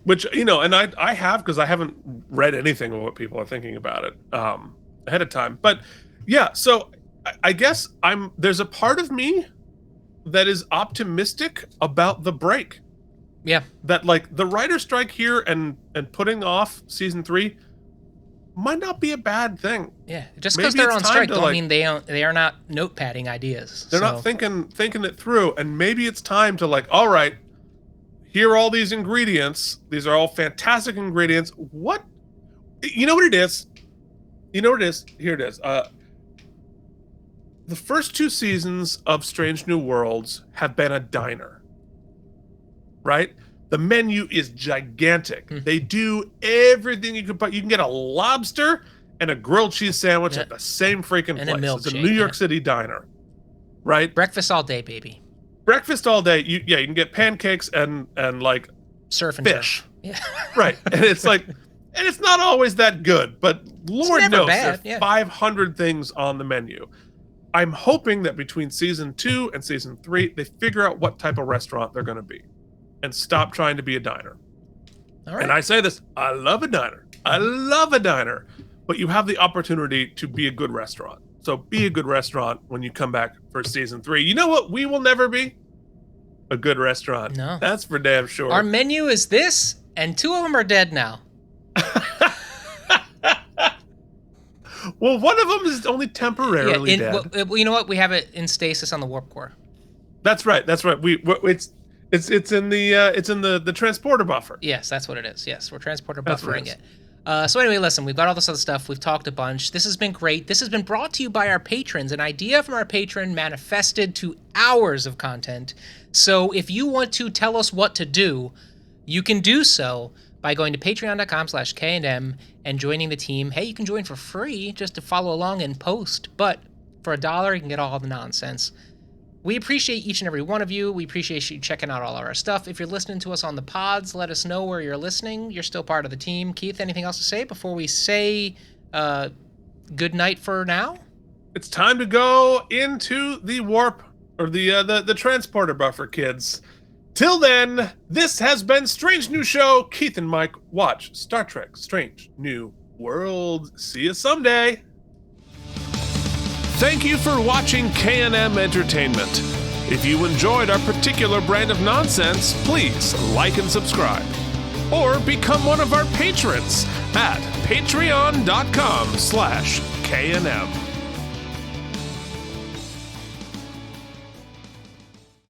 Which, and I have, because I haven't read anything of what people are thinking about it ahead of time. But yeah, so I guess there's a part of me that is optimistic about the break. Yeah. That like the writer strike here and putting off season 3 might not be a bad thing. Yeah, just because they're on strike don't mean they are not notepadding ideas. They're not thinking it through, and maybe it's time to like, all right, here are all these ingredients. These are all fantastic ingredients. What? You know what it is? Here it is. The first 2 seasons of Strange New Worlds have been a diner, right? The menu is gigantic. They do everything you can. You can get a lobster and a grilled cheese sandwich at the same freaking place. It's a New York City diner, right? Breakfast all day, baby. Breakfast all day. You can get pancakes and like surf and fish. Turf. Yeah. Right. And it's like, and it's not always that good, but Lord knows there are 500 things on the menu. I'm hoping that between season 2 and season 3, they figure out what type of restaurant they're going to be and stop trying to be a diner. All right. And I say this, I love a diner. But you have the opportunity to be a good restaurant. So be a good restaurant when you come back for season 3. You know what we will never be? A good restaurant. No. That's for damn sure. Our menu is this, and 2 of them are dead now. Well, one of them is only temporarily dead. Well, you know what? We have it in stasis on the warp core. That's right. It's in the transporter buffer. Yes, that's what it is. Yes, we're transporter buffering it. So anyway, listen, we've got all this other stuff. We've talked a bunch. This has been great. This has been brought to you by our patrons. An idea from our patron manifested to hours of content. So if you want to tell us what to do, you can do so by going to patreon.com/K&M and joining the team. Hey, you can join for free just to follow along and post, but for $1, you can get all the nonsense. We appreciate each and every one of you. We appreciate you checking out all of our stuff. If you're listening to us on the pods, let us know where you're listening. You're still part of the team. Keith, anything else to say before we say good night for now? It's time to go into the warp, or the transporter buffer, kids. Till then, this has been Strange New Show. Keith and Mike watch Star Trek Strange New World. See you someday. Thank you for watching K&M Entertainment. If you enjoyed our particular brand of nonsense, please like and subscribe. Or become one of our patrons at patreon.com/KNM.